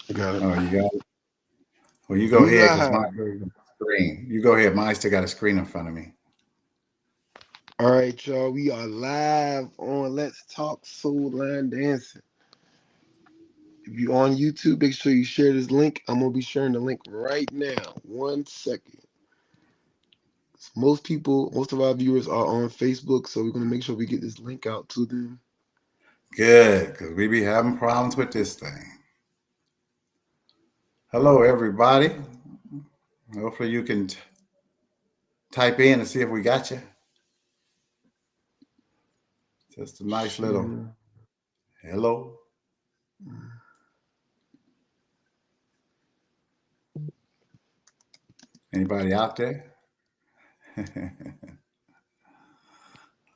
I got it. Oh, you got it. Well, you go We ahead because live. my screen. You go ahead. Mine still got a screen in front of me. All right, y'all. We are live on Let's Talk Soul Line Dancing. If you on YouTube, make sure you share this link. I'm gonna be sharing the link right now. 1 second. Most of our viewers are on Facebook, so we're gonna make sure we get this link out to them. Good, because we be having problems with this thing. Hello, everybody. Hopefully, you can type in and see if we got you. Just a nice little Sheila. hello. Anybody out there?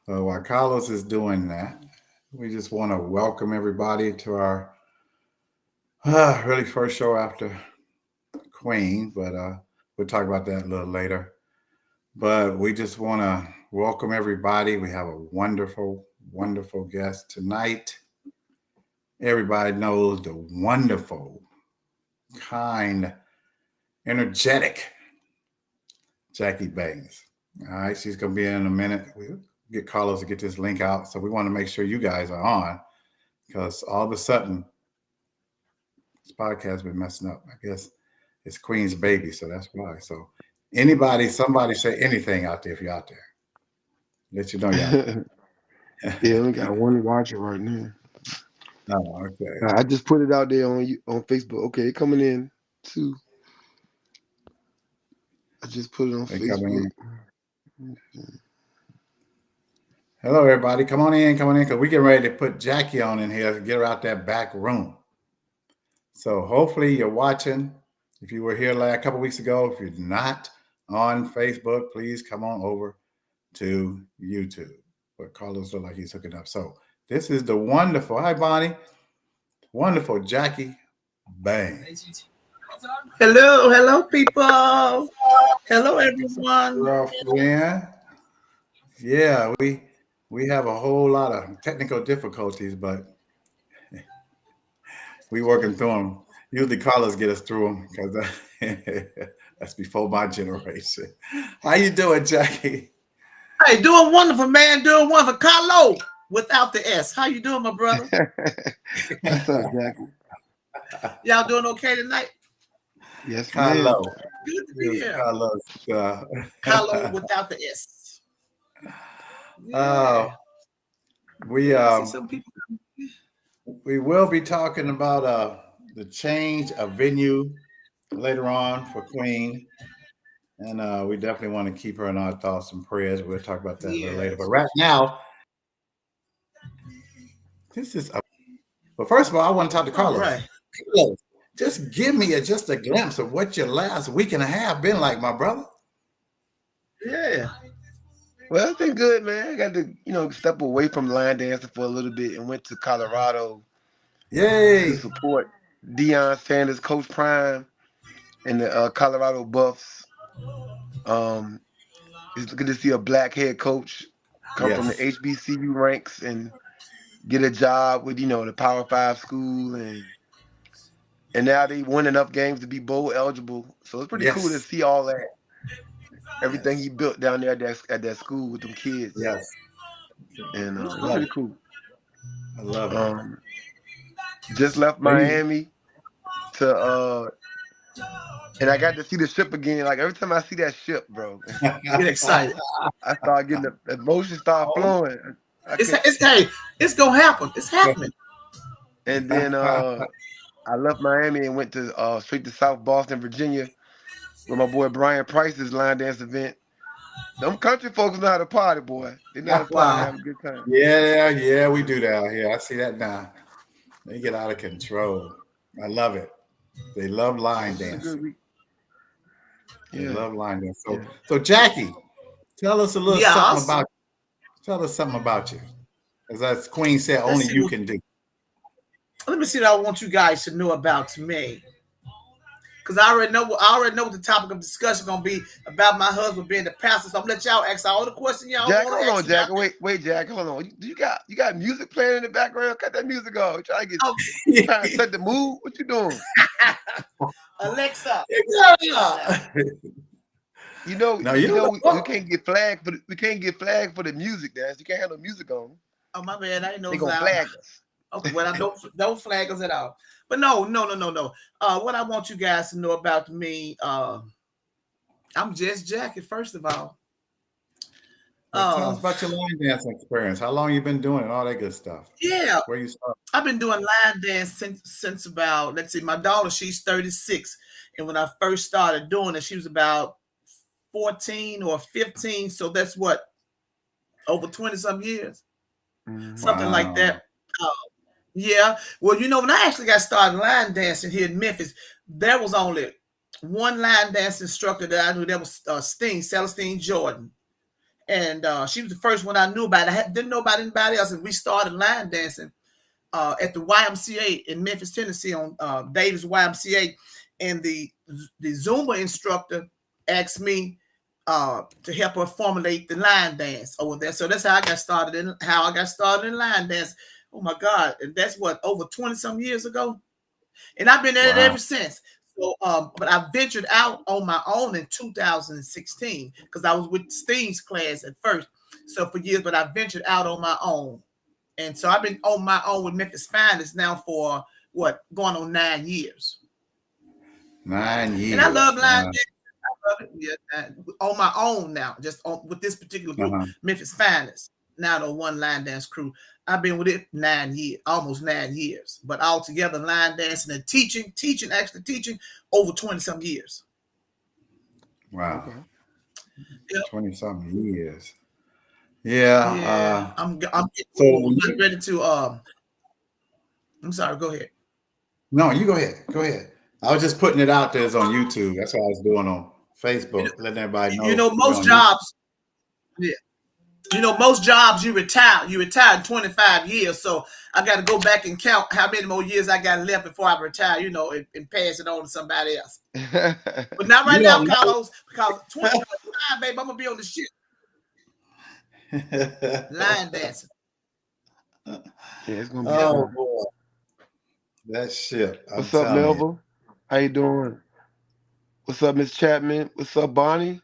While Carlos is doing that, we just want to welcome everybody to our really first show after Queen, but we'll talk about that a little later. But we just want to welcome everybody. We have a wonderful, wonderful guest tonight. Everybody knows the wonderful, kind, energetic Jackie Bangs. All right, she's going to be in a minute. We'll get Carlos to get this link out. So we want to make sure you guys are on because all of a sudden, this podcast has been messing up. I guess it's Queen's baby, so that's why. So somebody say anything out there if you're out there. Let you know you're out Yeah, we got one watching right now. there. Oh, okay. I just put it out there on Facebook. Okay, coming in too. I just put it on They coming Facebook. in. Hello, everybody. Come on in, because we getting ready to put Jackie on in here to get her out that back room. So hopefully you're watching. If you were here a couple weeks ago, if you're not on Facebook, please come on over to YouTube. But Carlos look like he's hooking up. So this is the wonderful, hi Bonnie, wonderful Jackie Bang. Hello, people. Hello, everyone. Girlfriend. Yeah, we have a whole lot of technical difficulties, but we working through them. Usually Carlos get us through them because that's before my generation. How you doing, Jackie? Hey, doing wonderful, man. Doing wonderful. Carlo, without the S. How you doing, my brother? What's up, Jackie? Y'all doing okay tonight? Yes, ma'am. Carlo. Good to be Yes, here. Carlos. Carlo without the S. Uh, Yeah. we I see some people. we will be talking about the change of venue later on for Queen, and we definitely want to keep her in our thoughts and prayers. We'll talk about that a little later. But Yes. right now, this is. But first of all, I want to talk to All Carlos. right. Carlos, just give me just a glimpse of what your last week and a half been like, my brother. Yeah. Well, it's been good, man. I got to, step away from line dancing for a little bit and went to Colorado to Yay! support Deion Sanders, Coach Prime, and the Colorado Buffs. Um, it's good to see a black head coach come from the Yes. HBCU ranks and get a job with, the Power Five school, and now they won enough games to be bowl eligible. So it's pretty cool to Yes. see all that, everything Yes. he built down there at that school with them kids, Yes. and I it's love pretty it. cool. I love it. Um, just left Maybe. Miami to and I got to see the ship again. Like every time I see that ship, bro, Get excited. I start getting the emotions start flowing. I can't. It's hey, it's gonna happen. It's happening. And then I left Miami and went to straight to South Boston, Virginia, where my boy Brian Price's line dance event. Them country folks know how to party, boy. They know how to party and Wow. have a good time. Yeah, we do that out here. I see that now. They get out of control. I love it. They love So line it's been a good dancing. week. They Yeah, love line dancing. So, yeah. so Jackie, tell us a little something Yes. about. Tell us something about you, as Queen said, Let's only see. you can do. Let me see what I want you guys to know about me. because I already know what the topic of discussion gonna be about my husband being the pastor. So I'm gonna let y'all ask all the questions y'all Jack, want hold to on, ask Jack. about Wait, Jack, hold on. You got music playing in the background? Cut that music off. Trying to that. set the mood. What you doing? Alexa. Yeah. No, We can't get flagged for the music dance. You can't have no music on. Oh my bad, I didn't know They it was gonna out. flag us. Okay, well I don't flag us at all. But no. What I want you guys to know about me, I'm just Jackie. First of all, Well, tell us about your line dancing experience. How long you been doing it, all that good stuff. yeah, Where you start? I've been doing line dance since about, let's see, my daughter, she's 36, and when I first started doing it, she was about 14 or 15. So that's what, over 20 some years, something like Wow. that. Uh, Yeah. Well, when I actually got started line dancing here in Memphis, there was only one line dance instructor that I knew. That was Celestine Jordan. And she was the first one I knew about. Didn't know about anybody else. And we started line dancing at the YMCA in Memphis, Tennessee, on Davis YMCA. And the Zumba instructor asked me to help her formulate the line dance over there. So that's how I got started in line dance. Oh my God. And that's what, over 20 some years ago. And I've been at it Wow. ever since. So, but I ventured out on my own in 2016 because I was with Steen's class at first. So for years, but I ventured out on my own. And so I've been on my own with Memphis Finest now for going on 9 years. 9 And I years. love line dance. I love it. Yeah, on my own now, just with this particular group, Memphis Finest. Now the one line dance crew. I've been with it 9 years, almost 9 years. But altogether, line dancing and teaching over 20 some years. Wow. Okay. 20 something years. Yeah. Yeah. I'm ready to I'm sorry, go ahead. No, you go ahead. Go ahead. I was just putting it out there. It's on YouTube. That's what I was doing on Facebook, letting everybody know. Most jobs, yeah. Most jobs you retire in 25 years. So I got to go back and count how many more years I got left before I retire, and pass it on to somebody else. But not right now, Carlos, because 2025, babe, I'm going to be on the ship. Line dancing. Yeah, it's gonna be oh fun. boy, that shit. What's up, Melville? How you doing? What's up, Miss Chapman? What's up, Bonnie?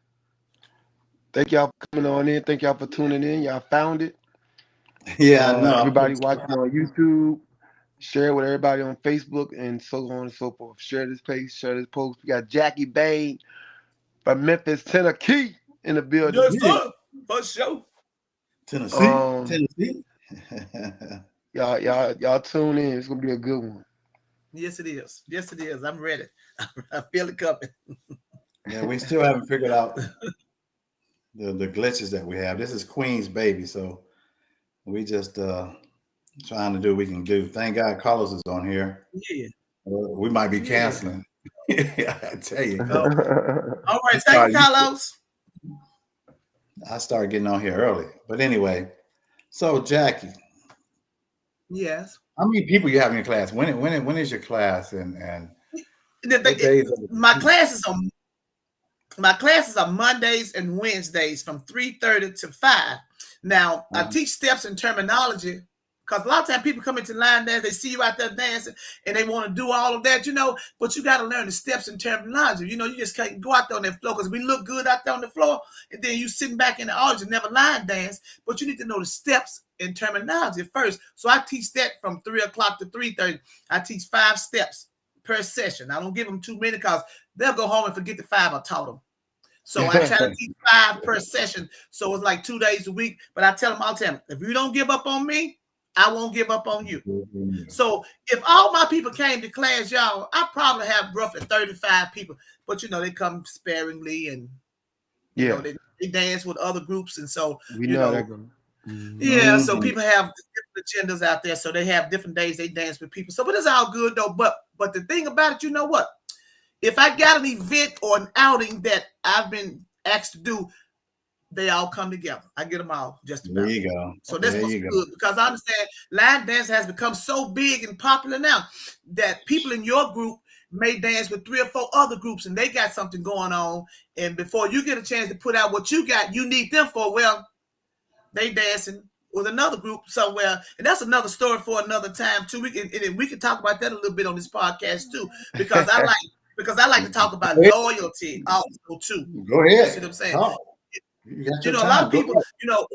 Thank y'all for coming on in. Thank y'all for tuning in. Y'all found it. Yeah, I know. Everybody watching on YouTube, share it with everybody on Facebook, and so on and so forth. Share this page, share this post. We got Jackie Bain from Memphis, Tennessee in the building. Yes, sir. For sure. Tennessee. Y'all tune in. It's gonna be a good one. Yes, it is. Yes, it is. I'm ready. I feel it coming. Yeah, we still haven't figured out the glitches that we have. This is Queen's baby, so we just trying to do what we can do. Thank God Carlos is on here. Yeah. We might be canceling. Yeah, I tell you. All right, thank you, Carlos. I started getting on here early. But anyway, so Jackie. Yes. How many people you have in your class? When is your class? And my classes are Mondays and Wednesdays from 3:30 to 5. Now, I teach steps and terminology because a lot of times people come into line dance, they see you out there dancing and they want to do all of that, but you got to learn the steps and terminology. You just can't go out there on that floor because we look good out there on the floor and then you sitting back in the audience and never line dance, but you need to know the steps and terminology first. So I teach that from 3 o'clock to 3:30. I teach 5 steps per session. I don't give them too many because they'll go home and forget the 5 I taught them. So I try to teach 5 per session. So it's like 2 days a week. But I tell them all the time, if you don't give up on me, I won't give up on you. Mm-hmm. So if all my people came to class, y'all, I probably have roughly 35 people. But, they come sparingly and, you know, they dance with other groups. And so, we know that goes. Yeah, so people have different agendas out there. So they have different days they dance with people. So, but it's all good, though. But the thing about it, you know what? If I got an event or an outing that I've been asked to do, they all come together. I get them all just about. There you go. So that's what's good because I understand line dance has become so big and popular now that people in your group, may dance with 3 or 4 other groups and they got something going on. And before you get a chance to put out what you got, you need them for, well, they dancing with another group somewhere. And that's another story for another time too. We can talk about that a little bit on this podcast too, because I like to talk about loyalty also too. Go You ahead. see what I'm saying? Talk. You got your A time. lot of Go people, ahead.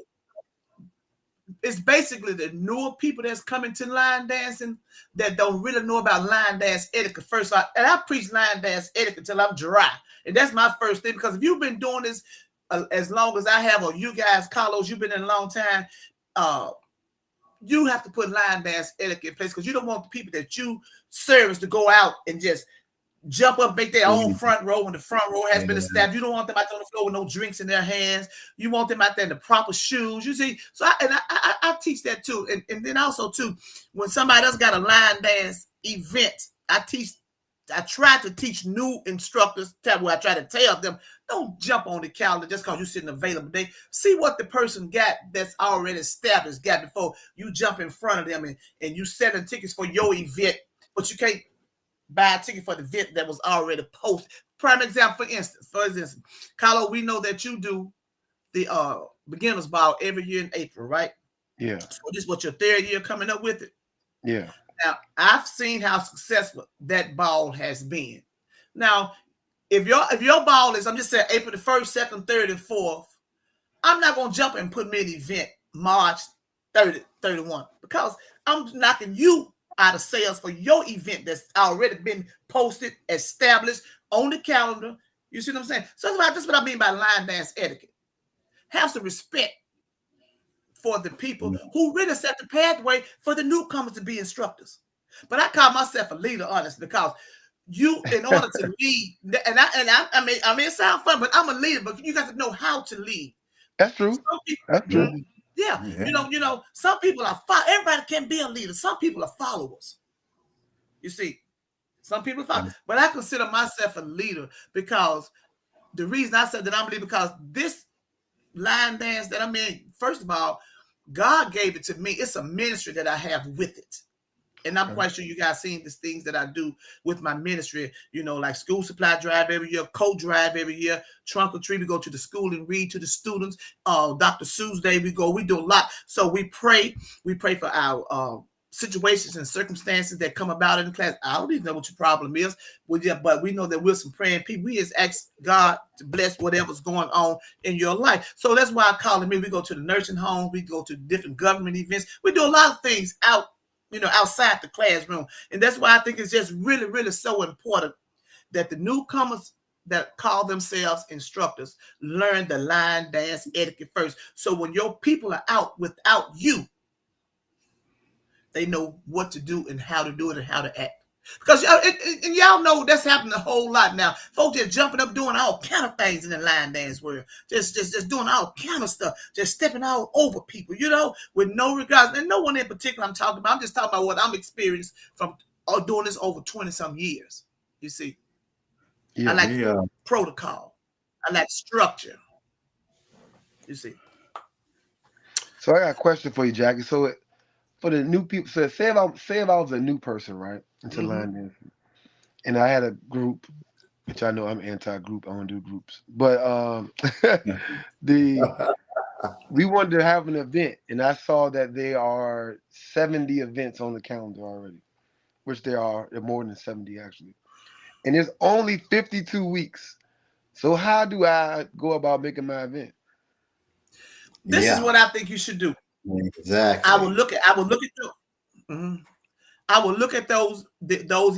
it's basically the newer people that's coming to line dancing that don't really know about line dance etiquette. First, and I preach line dance etiquette till I'm dry. And that's my first thing, because if you've been doing this as long as I have, or you guys, Carlos, you've been in a long time, you have to put line dance etiquette in place, because you don't want the people that you service to go out and just jump up, make their own front row when the front row has been established. You don't want them out on the floor with no drinks in their hands. You want them out there in the proper shoes. You see, so I teach that too, and then also too, when somebody else got a line dance event, I try to teach new instructors. I try to tell them, don't jump on the calendar just because you're sitting available. They see what the person got that's already established got before you jump in front of them and you selling tickets for your event, but you can't buy a ticket for the event that was already posted. Prime example, for instance, Carlo, we know that you do the beginners ball every year in April, right? Yeah. So this is what, your 3rd year coming up with it? Yeah. Now, I've seen how successful that ball has been. Now, if your ball is, I'm just saying, April the 1st, 2nd, 3rd, and 4th, I'm not going to jump and put me an event March 30, 31, because I'm knocking you out of sales for your event that's already been posted, established on the calendar. You see what I'm saying? So that's what I mean by line dance etiquette. Have some respect for the people who really set the pathway for the newcomers to be instructors. But I call myself a leader, honestly, because you, in order to lead, I mean, it sounds fun, but I'm a leader, but you got to know how to lead. That's true. That's true. Yeah. Some people are everybody can be a leader. Some people are followers. You see, some people follow, but I consider myself a leader, because the reason I said that I'm a leader, because this line dance that I'm in, first of all, God gave it to me. It's a ministry that I have with it. And I'm quite sure you guys seen these things that I do with my ministry, like school supply drive every year, coat drive every year, trunk or treat. We go to the school and read to the students. Dr. Sue's Day, we do a lot. So we pray for our situations and circumstances that come about in the class. I don't even know what your problem is, but we know that we're some praying people. We just ask God to bless whatever's going on in your life. So that's why I call it me. We go to the nursing homes, we go to different government events. We do a lot of things outside the classroom. And that's why I think it's just really, really so important that the newcomers that call themselves instructors learn the line dance etiquette first. So when your people are out without you, they know what to do and how to do it and how to act. Because y'all know that's happening a whole lot now. Folks just jumping up, doing all kind of things in the line dance world. Just doing all kind of stuff. Just stepping all over people, with no regards. And no one in particular I'm talking about. I'm just talking about what I'm experienced from doing this over 20-some years. You see? Yeah, I like protocol. I like structure. You see? So I got a question for you, Jackie. So for the new people, so say if I was a new person, right, into line dancing, and I had a group, which I know I'm anti-group, I don't do groups, but we wanted to have an event, and I saw that there are 70 events on the calendar already, which there are more than 70 actually, and there's only 52 weeks. So how do I go about making my event? This is what I think you should do. Exactly. I will look at those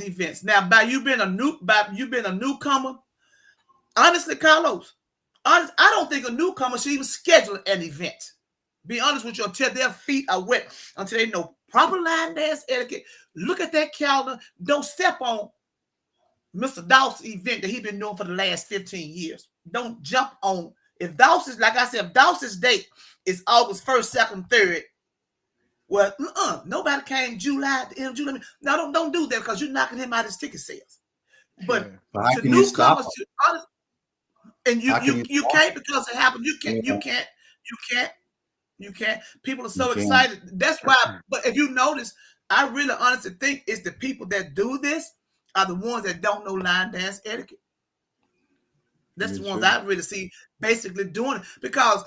events. Now, by you being a newcomer, honestly, Carlos, I don't think a newcomer should even schedule an event. Be honest with you, until their feet are wet, until they know proper line dance etiquette. Look at that calendar. Don't step on Mr. Dawes' event that he's been doing for the last 15 years. Don't jump on. If Dawes' date is August 1st, 2nd, 3rd, well, nobody came July, the end of July. No, don't do that, because you're knocking him out of his ticket sales. But to newcomers, and you can't, because it happened. You can't. People are so excited. That's why. But if you notice, I really honestly think it's the people that do this are the ones that don't know line dance etiquette. That's the ones I really see basically doing it, because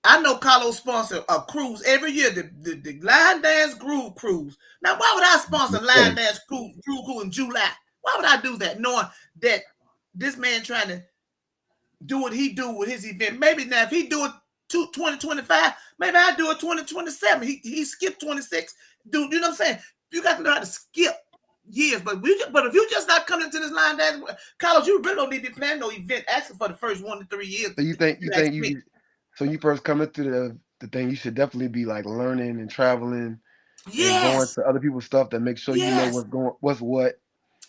I know Carlos sponsor a cruise every year, the line dance Groove Cruise. Now, why would I sponsor line dance Groove Cruise in July? Why would I do that, knowing that this man trying to do what he do with his event? Maybe now if he do it 2025, maybe I do it 2027. He skipped 26. Dude, you know what I'm saying? You got to know how to skip years. But if you just not coming into this line dance, Carlos, you really don't need to be planning no event actually for the first 1 to 3 years. So you think so you first coming to the thing, you should definitely be like learning and traveling and going Yes. to other people's stuff to make sure you know Yes. what's what.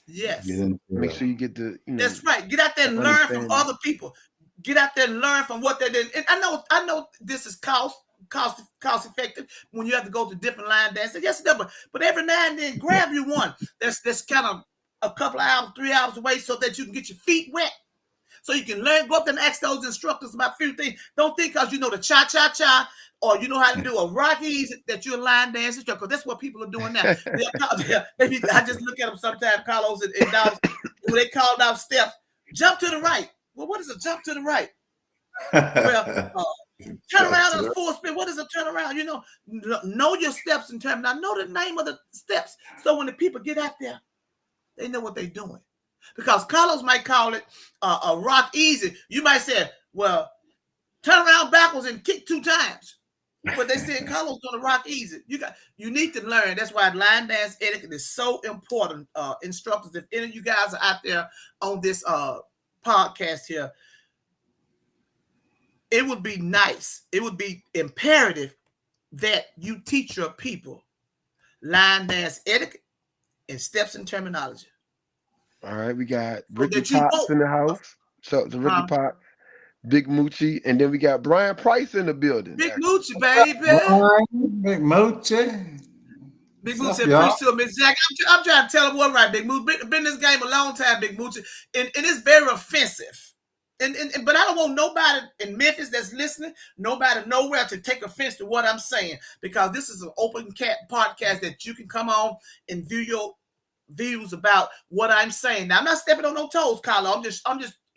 Yes. Make sure you get the That's right. Get out there and learn from other people. Get out there and learn from what they're doing. And I know this is cost effective when you have to go to different line dances. Yes, it does. But every now and then, grab you one that's kind of a couple of hours, 3 hours away, so that you can get your feet wet. So you can learn, go up there and ask those instructors about a few things. Don't think because you know the cha-cha-cha or you know how to do a Rockies that you're a line dance instructor, because that's what people are doing now. I just look at them sometimes, Carlos and Dallas, when they called out steps, jump to the right. Well, what is a jump to the right? Well, turn around in a full spin. What is a turn around? You know your steps in terms. Now know the name of the steps. So when the people get out there, they know what they're doing. Because Carlos might call it a rock easy. You might say, well, turn around backwards and kick 2 times. But they said Carlos on the rock easy. You need to learn. That's why line dance etiquette is so important. Instructors, if any of you guys are out there on this podcast here, it would be nice. It would be imperative that you teach your people line dance etiquette and steps and terminology. All right, we got Ricky Potts in the house. So the Ricky Potts, Big Moochie, and then we got Brian Price in the building. Big Moochie, baby. Big Moochie. Big Moochie said, preach to him, Miss Jack. I'm trying to tell him what right, Big Moochie. Been in this game a long time, Big Moochie. And it's very offensive. But I don't want nobody in Memphis that's listening, nobody nowhere to take offense to what I'm saying, because this is an open podcast that you can come on and view your views about what I'm saying. Now I'm not stepping on no toes, Carlo. I'm just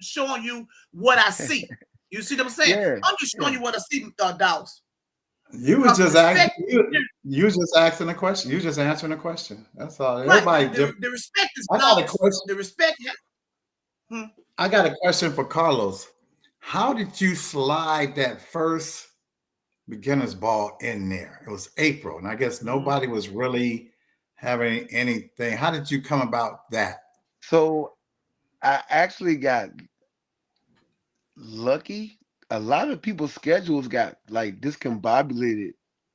showing you what I see. You see what I'm saying? Yeah, I'm just showing you what I see, Dawes. You was just asking. You just asking a question. You just answering a question. That's all. Right. Everybody different. The respect is. I got a question. The respect. I got a question for Carlos. How did you slide that first beginner's ball in there? It was April, and I guess nobody was really having anything. How did you come about that? So I actually got lucky. A lot of people's schedules got like discombobulated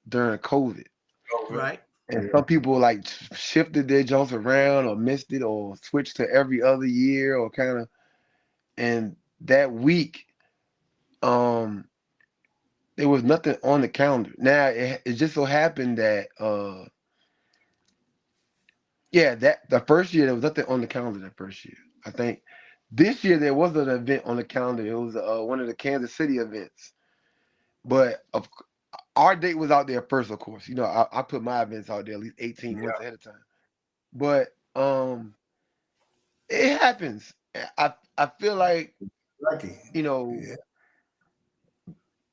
during COVID. Right. And some people like shifted their jumps around or missed it or switched to every other year or kind of. And that week, there was nothing on the calendar. Now it just so happened that that the first year there was nothing on the calendar that first year. I think this year there was an event on the calendar. It was one of the Kansas City events, but our date was out there first, of course. I put my events out there at least 18 months ahead of time. But it happens. I feel like lucky.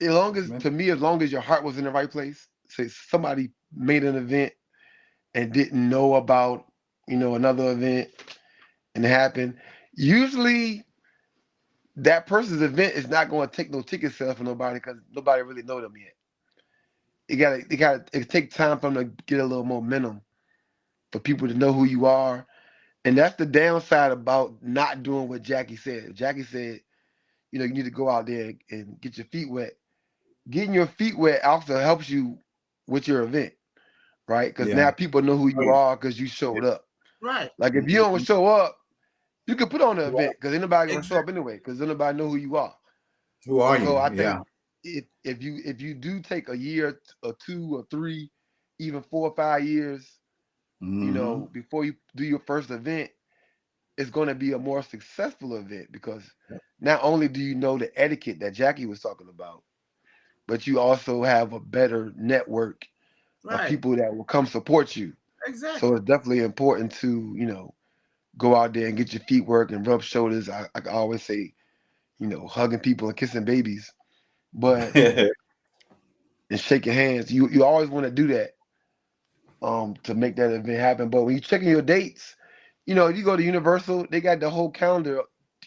As long as your heart was in the right place, say somebody made an event and didn't know about, another event and it happened, usually that person's event is not going to take no ticket sale for nobody because nobody really know them yet. It take time for them to get a little momentum for people to know who you are. And that's the downside about not doing what Jackie said. Jackie said, you need to go out there and get your feet wet. Getting your feet wet also helps you with your event, right? Because now people know who you are because you showed up. Right. Like if you don't show up, you can put on the event because anybody gonna show up anyway because nobody know who you are. Who are you? So I think if you do take a year or 2 or 3, even 4 or 5 years, before you do your first event, it's going to be a more successful event because not only do you know the etiquette that Jackie was talking about, but you also have a better network of people that will come support you. Exactly. So it's definitely important to, go out there and get your feet work and rub shoulders. I always say, hugging people and kissing babies, but and shaking hands. You always want to do that to make that event happen. But when you checking your dates, if you go to Universal, they got the whole calendar,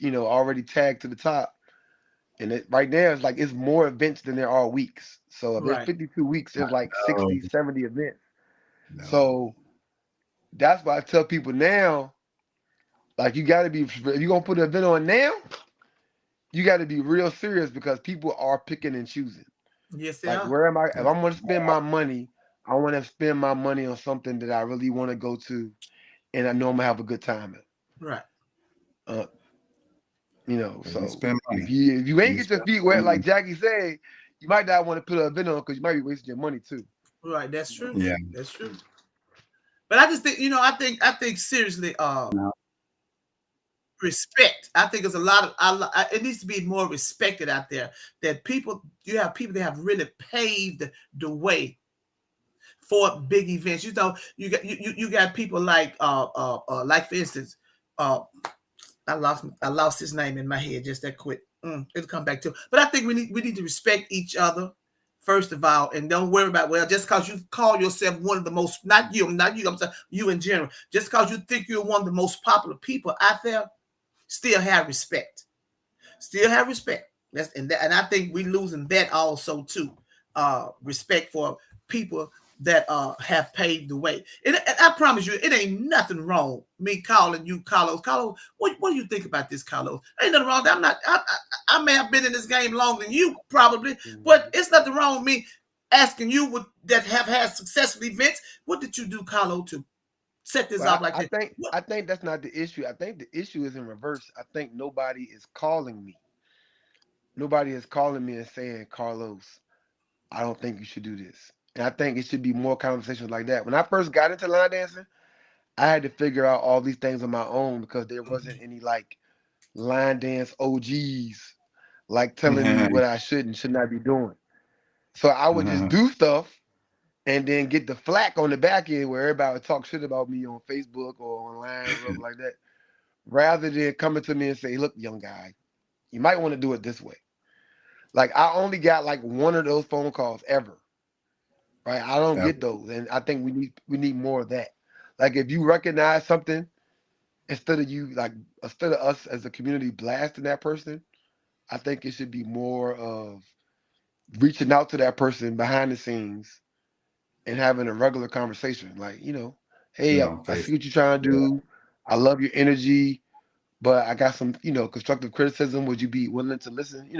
already tagged to the top. And right now it's like it's more events than there are weeks. So if there's Right. 52 weeks, there's like Oh, 60, 70 events. no. So that's why I tell people now, like you gotta be, if you're gonna put an event on now, you gotta be real serious because people are picking and choosing. Yes, they Like are. where am I? If I'm gonna spend my money, I want to spend my money on something that I really want to go to, and I know I'm gonna have a good time at. Right. Uh, When you so spend if money, you ain't you get your spend feet wet, like money. Jackie said, you might not want to put an event on because you might be wasting your money too. Right. That's true. Yeah. That's true. But I just think, I think seriously, No. respect. I think there's a lot of, it needs to be more respected out there. That you have people that have really paved the way for big events. You got people like for instance, I lost his name in my head just that quick. It'll come back to. But I think we need to respect each other first of all, and don't worry about just because you call yourself one of the most, not you, I'm saying you in general, just because you think you're one of the most popular people out there, still have respect. Still have respect. And I think we losing that also too. Respect for people that have paved the way. And I promise you, it ain't nothing wrong me calling you Carlos. Carlos, what do you think about this, Carlos? Ain't nothing wrong. I may have been in this game longer than you probably, but Mhm. it's nothing wrong with me asking you that have had successful events. What did you do, Carlos, to set this off But like I that? think What? I think that's not the issue. I think the issue is in reverse. I think nobody is calling me. Nobody is calling me and saying, Carlos, I don't think you should do this. And I think it should be more conversations like that. When I first got into line dancing, I had to figure out all these things on my own because there wasn't any like line dance OGs like telling me what I should and should not be doing. So I would just do stuff and then get the flack on the back end where everybody would talk shit about me on Facebook or online or whatever like that, rather than coming to me and say, look, young guy, you might want to do it this way. Like I only got like one of those phone calls ever. Right? I don't That, get those. And I think we need more of that. Like if you recognize something instead of instead of us as a community blasting that person, I think it should be more of reaching out to that person behind the scenes and having a regular conversation. Like, hey, you I, on I see Facebook. what you're trying to Yeah. do. I love your energy, but I got some, constructive criticism. Would you be willing to listen?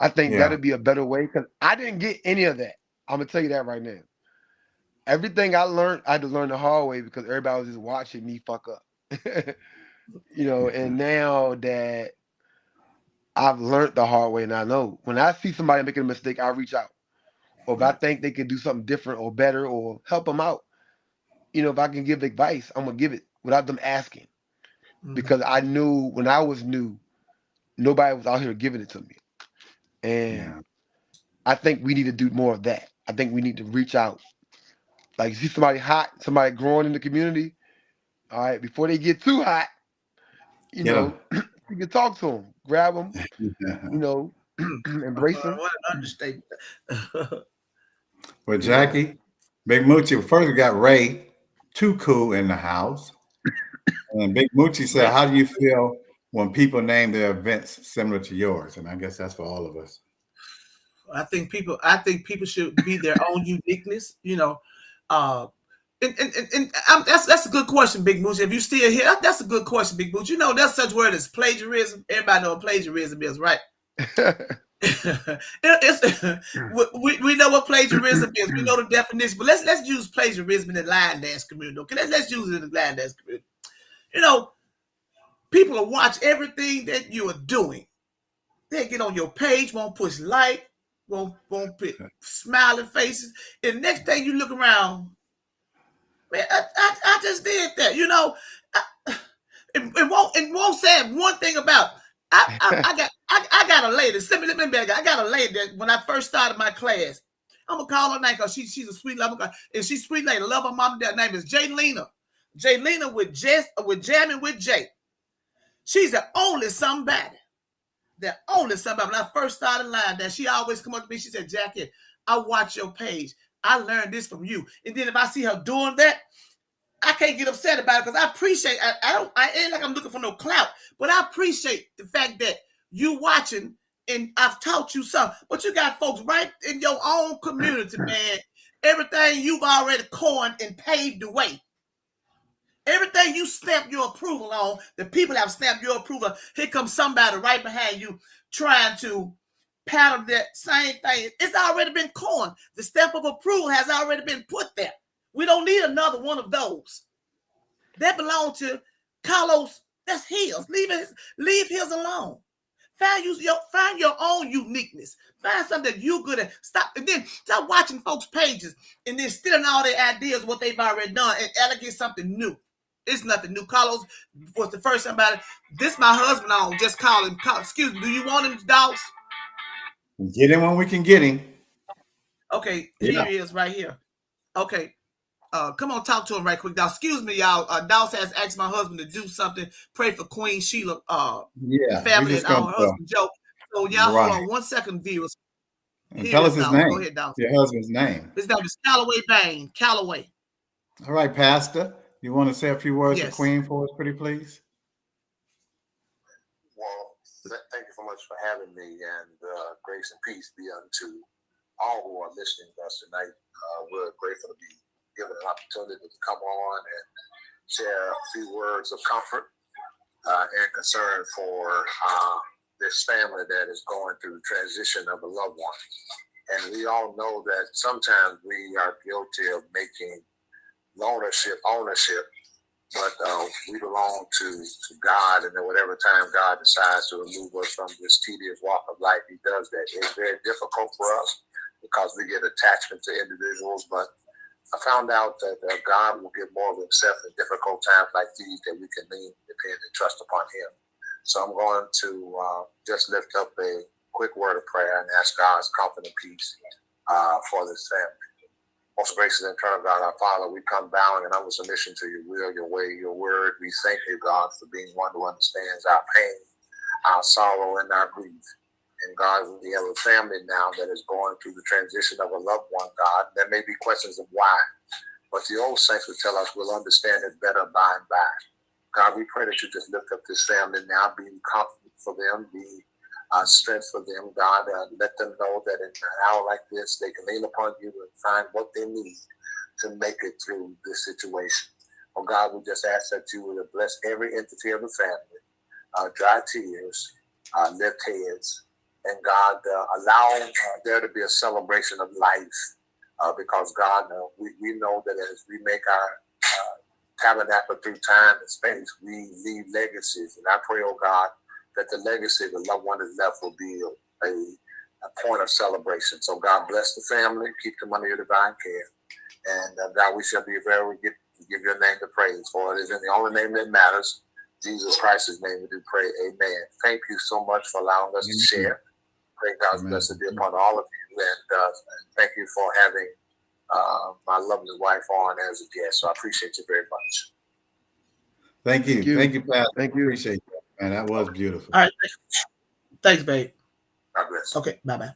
I think Yeah. that'd be a better way because I didn't get any of that. I'm gonna tell you that right now. Everything I learned, I had to learn the hard way because everybody was just watching me fuck up. And now that I've learned the hard way and I know when I see somebody making a mistake, I reach out. Or if I Right. think they can do something different or better or help them out, if I can give advice, I'm gonna give it without them asking. Mhm. Because I knew when I was new, nobody was out here giving it to me. And Yeah. I think we need to do more of that. I think we need to reach out. Like you see somebody hot, somebody growing in the community, all right, before they get too hot, Get them. you can talk to them, grab them, you know, embrace them. What an understatement. Well, You know, Jackie, Big Moochie, first we got Ray, too cool in the house. And Big Moochie said, how do you feel when people name their events similar to yours? And I guess that's for all of us. I think people should be their own uniqueness. Uh, and that's a good question, Big Moose. If you still here, that's a good question, Big Moose. There's such word as plagiarism. Everybody know what plagiarism is, right? it's we know what plagiarism is. We know the definition, but let's use plagiarism in the line dance community. Okay, let's use it in the line dance community. You know, People will watch everything that you are doing. They get on your page, won't push like, won't put smiling faces. And next thing you look around, man, I just did that. It won't say one thing about. I got a lady. Let me back. I got a lady that when I first started my class, I'm gonna call her name because she's a sweet love, and she's sweet lady. Love her mom and dad. Name is Jay Lena. Jaylena with jamming with Jay. She's the only somebody. The only somebody. When I first started line that she always come up to me, she said, Jackie, I watch your page. I learned this from you. And then if I see her doing that, I can't get upset about it because I appreciate. I ain't like I'm looking for no clout, but I appreciate the fact that you watching and I've taught you something. But you got folks right in your own community, man. Everything you've already coined and paved the way. Everything you stamp your approval on, the people have stamped your approval. Here comes somebody right behind you trying to pattern that same thing. It's already been coined. The stamp of approval has already been put there. We don't need another one of those. That belong to Carlos. That's his. Leave his alone. Find your own uniqueness. Find something that you're good at. Stop and then stop watching folks' pages and then stealing all their ideas, what they've already done, and allegate something new. It's nothing new. Carlos was the first somebody. This my husband on. Just call him. Excuse me. Do you want him, Doss? Get him when we can get him. Okay, here he is right here. Okay. Come on, talk to him right quick. Now, excuse me, y'all. Doss has asked my husband to do something. Pray for Queen Sheila, family, and her husband Joe. So y'all hold on 1 second, viewers. And tell us his name. Go ahead, Doss. Your husband's name. His name is Callaway Bain. Callaway. All right, Pastor. You want to say a few words to Yes. Queen for us, pretty please? Well, thank you so much for having me, and grace and peace be unto all who are listening to us tonight. We're grateful to be given an opportunity to come on and share a few words of comfort and concern for this family that is going through the transition of a loved one. And we all know that sometimes we are guilty of making ownership, but we belong to God, and at whatever time God decides to remove us from this tedious walk of life, he does that. It's very difficult for us because we get attachment to individuals, but I found out that God will give more of himself in difficult times like these, that we can lean, depend, and trust upon him. So I'm going to just lift up a quick word of prayer and ask God's comfort and peace for this family. Most gracious and eternal God, our Father, we come bowing in humble submission to your will, your way, your word. We thank you, God, for being one who understands our pain, our sorrow, and our grief. And God, we have a family now that is going through the transition of a loved one, God. There may be questions of why, but the old saints would tell us we'll understand it better by and by. God, we pray that you just lift up this family now, be confident for them, be strength for them, God. Let them know that in an hour like this, they can lean upon you and find what they need to make it through this situation. Oh, God, we just ask that you would bless every entity of the family, dry tears, lift heads, and God, allow there to be a celebration of life because, God, we know that as we make our tabernacle through time and space, we leave legacies. And I pray, oh God, that the legacy the loved one is left will be a point of celebration. So God bless the family, keep them under your divine care. And God, we shall be very give your name the praise, for it is in the only name that matters, Jesus Christ's name we do pray. Amen. Thank you so much for allowing us to share. Pray God's blessing be upon all of you. And thank you for having my lovely wife on as a guest. So I appreciate you very much. Thank you. Thank you, Pastor. Thank you. Appreciate that, man. That was beautiful. All right. Thanks, babe. God bless. Okay, bye-bye.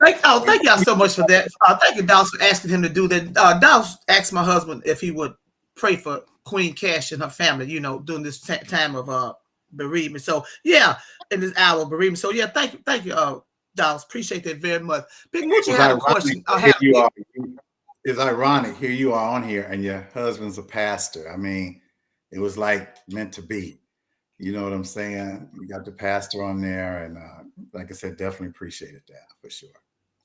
Thank y'all so much for that. Thank you, Doss, for asking him to do that. Doss asked my husband if he would pray for Queen Cash and her family, during this time of bereavement. So, yeah, in this hour of bereavement. So, yeah, thank you, Doss. Appreciate that very much. Big Moochie had a question. It's ironic. Here you are on here, and your husband's a pastor. I mean, it was like meant to be. You know what I'm saying? You got the pastor on there, and like I said, definitely appreciated that for sure.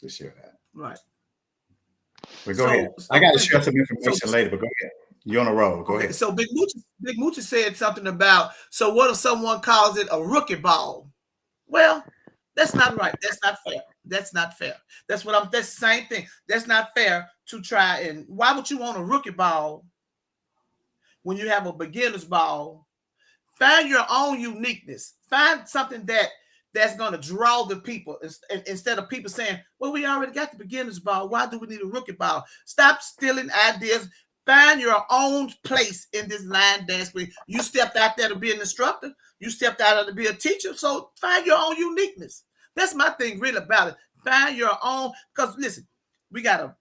To share that. Right. But go ahead. I got to share some information later, but go ahead. You're on a roll. Go ahead. So Big Moochie said something about, so what if someone calls it a rookie ball? Well, that's not right. That's not fair. That's not fair. That's the same thing. That's not fair to try and, why would you want a rookie ball when you have a beginner's ball? Find your own uniqueness. Find something that's going to draw the people instead of people saying, well, we already got the beginner's ball. Why do we need a rookie ball? Stop stealing ideas. Find your own place in this line dance. You stepped out there to be an instructor. You stepped out there to be a teacher. So find your own uniqueness. That's my thing really about it. Find your own, because listen, we got a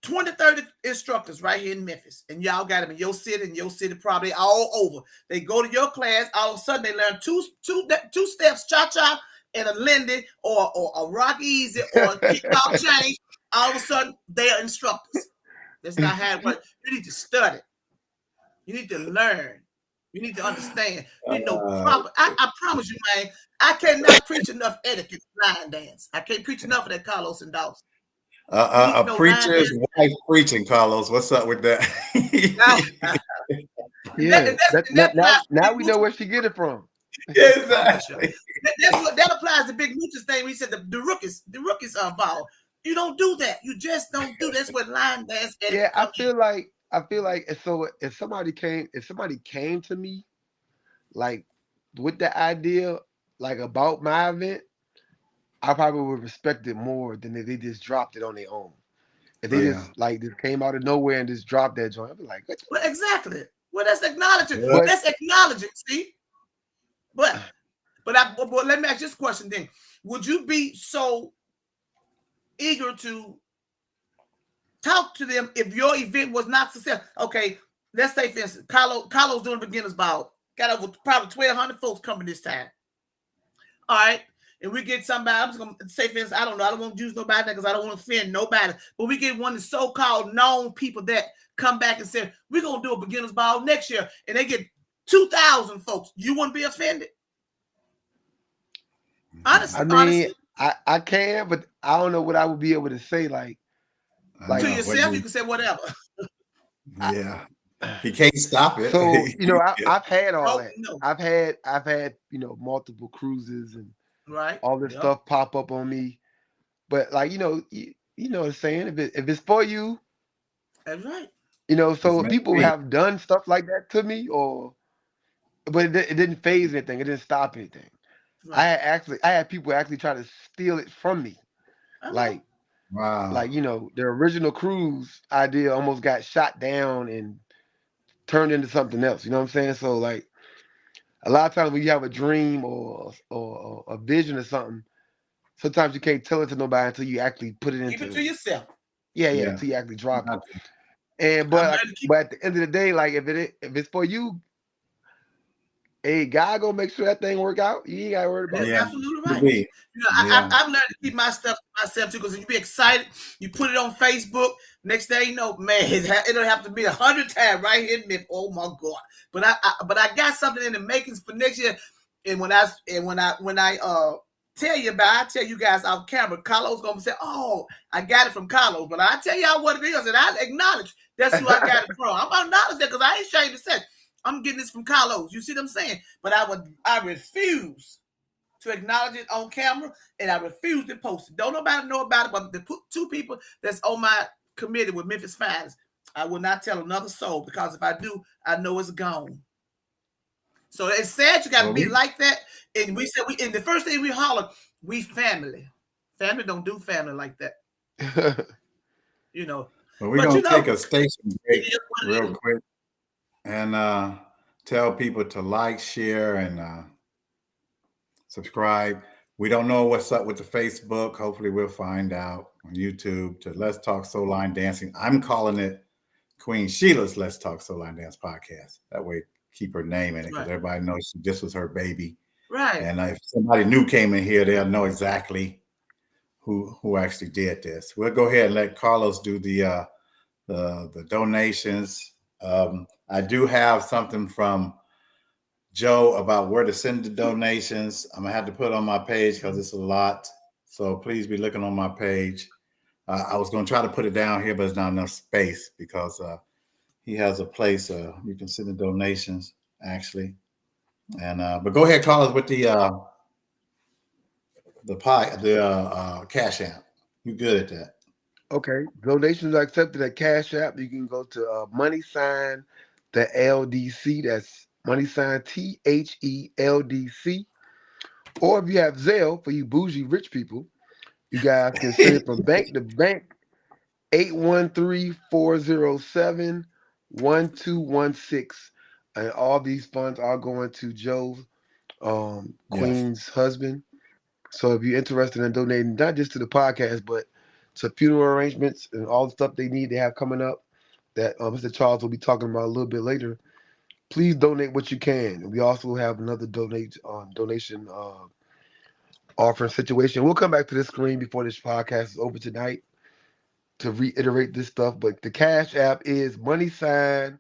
20, 30 instructors right here in Memphis, and y'all got them in your city probably all over. They go to your class, all of a sudden they learn two steps, cha-cha, and a Lindy, or a rock easy, or a kickball change. All of a sudden, they are instructors. That's not how it works. You need to study. You need to learn. You need to understand. You need to know proper. I promise you, man, I cannot preach enough etiquette line dance. I can't preach enough of that, Carlos and Dawson. A preacher's wife preaching, Carlos. What's up with that? Now we know where she get it from. Exactly. That applies to Big Mooch's thing. We said the rookies ball. You don't do that. You just don't do that. That's what line dance. Yeah, I feel like so if somebody came to me like with the idea like about my event, I probably would respect it more than if they just dropped it on their own. If they just came out of nowhere and just dropped that joint, I'd be like, well, exactly. Well, that's acknowledging. That's acknowledging. See, but let me ask this question then: would you be so eager to talk to them if your event was not successful? Okay, let's say for instance, Carlos doing beginners ball, got over probably 1,200 folks coming this time. All right. And we get somebody, I'm just going to say, for instance, I don't know, I don't want to use nobody because I don't want to offend nobody, but we get one of the so-called known people that come back and say, we're going to do a beginner's ball next year, and they get 2,000 folks. You wouldn't be offended? Honestly. I can, but I don't know what I would be able to say. Like to yourself, you can say whatever. Yeah. He can't stop it. So, I've had all that. No. I've had, multiple cruises and all this stuff pop up on me. But like, you know what I'm saying? If it's for you, that's right. So people have done stuff like that to me, but it didn't phase anything. It didn't stop anything. Right. I had people actually try to steal it from me. Like, wow. Like, the original cruise idea almost got shot down and turned into something else. You know what I'm saying? So like a lot of times when you have a dream or a vision or something, sometimes you can't tell it to nobody until you actually put it into. Keep it to yourself. Yeah, until you actually drop it. And but at the end of the day, like if it's for you, hey, God gonna make sure that thing work out. You ain't gotta worry about it. Absolutely right. I've learned to keep my stuff to myself too, because you be excited, you put it on Facebook. Next thing you know, man, it'll have to be 100 times right here in me. Oh my God! But I got something in the makings for next year. And when I tell you about, I tell you guys off camera, Carlos gonna say, "Oh, I got it from Carlos." But I tell y'all what it is, and I acknowledge that's who I got it from. I'm gonna acknowledge that because I ain't ashamed to say I'm getting this from Carlos. You see what I'm saying? But I refuse to acknowledge it on camera, and I refuse to post it. Don't nobody know about it, but the two people that's on my committee with Memphis Finest, I will not tell another soul, because if I do, I know it's gone. So it's sad you got to be like that. And we said and the first thing we holler, we family. Family don't do family like that. Well, we're going to take a station break real quick and tell people to like, share, and subscribe. We don't know what's up with the Facebook. Hopefully we'll find out on YouTube to Let's Talk Soul Line Dancing. I'm calling it Queen Sheila's Let's Talk Soul Line Dance Podcast. That way, keep her name in it, because everybody knows this was her baby. Right. And if somebody new came in here, they'll know exactly who actually did this. We'll go ahead and let Carlos do the donations. I do have something from Joe about where to send the donations. I'm gonna have to put it on my page because it's a lot. So please be looking on my page. I was gonna try to put it down here, but it's not enough space because he has a place you can send the donations actually. And but go ahead, Carlos, with the Cash App. You good at that? Okay. Donations are accepted at Cash App. You can go to the LDC. That's $THELDC. Or if you have Zelle, for you bougie rich people, you guys can send it from bank to bank, 813-407-1414. 1216. And all these funds are going to Joe, Yes. Queen's husband. So if you're interested in donating, not just to the podcast, but to funeral arrangements and all the stuff they have coming up, that Mr. Charles will be talking about a little bit later, please donate what you can. We also have another donation offering situation. We'll come back to this screen before this podcast is over tonight to reiterate this stuff. But the Cash App is money sign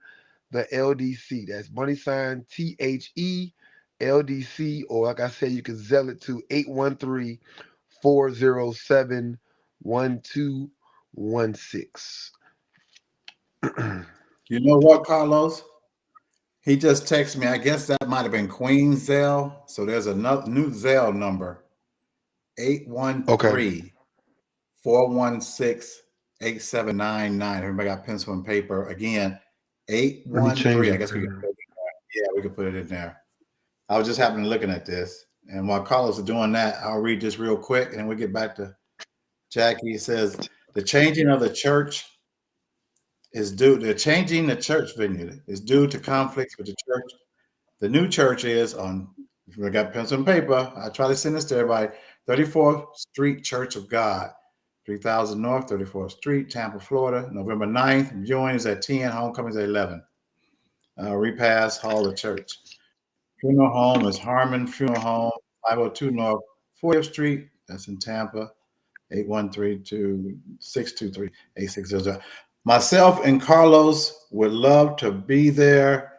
the LDC. That's money sign THE LDC. Or like I said, you can zell it to 813-407-1216. You know what, Carlos? He just texted me. I guess that might have been Queen Zell. So there's another new Zell number, Okay. 813-416-8799. Everybody got pencil and paper. Again, Let me change 813. I it. guess we can put it in there. Yeah, we could put it in there. I was just happening to looking at this. And while Carlos is doing that, I'll read this real quick and then we get back to Jackie. It says, the changing of the church changing the church venue is due to conflicts with the church. The new church is on, we got pencil and paper. I try to send this to everybody. 34th Street Church of God, 3000 North 34th Street, Tampa, Florida. November 9th. Viewing is at 10, homecoming is at 11. Repass Hall of Church. Funeral home is Harmon Funeral Home, 502 North 40th Street. That's in Tampa. 813-623-8600. Myself and Carlos would love to be there,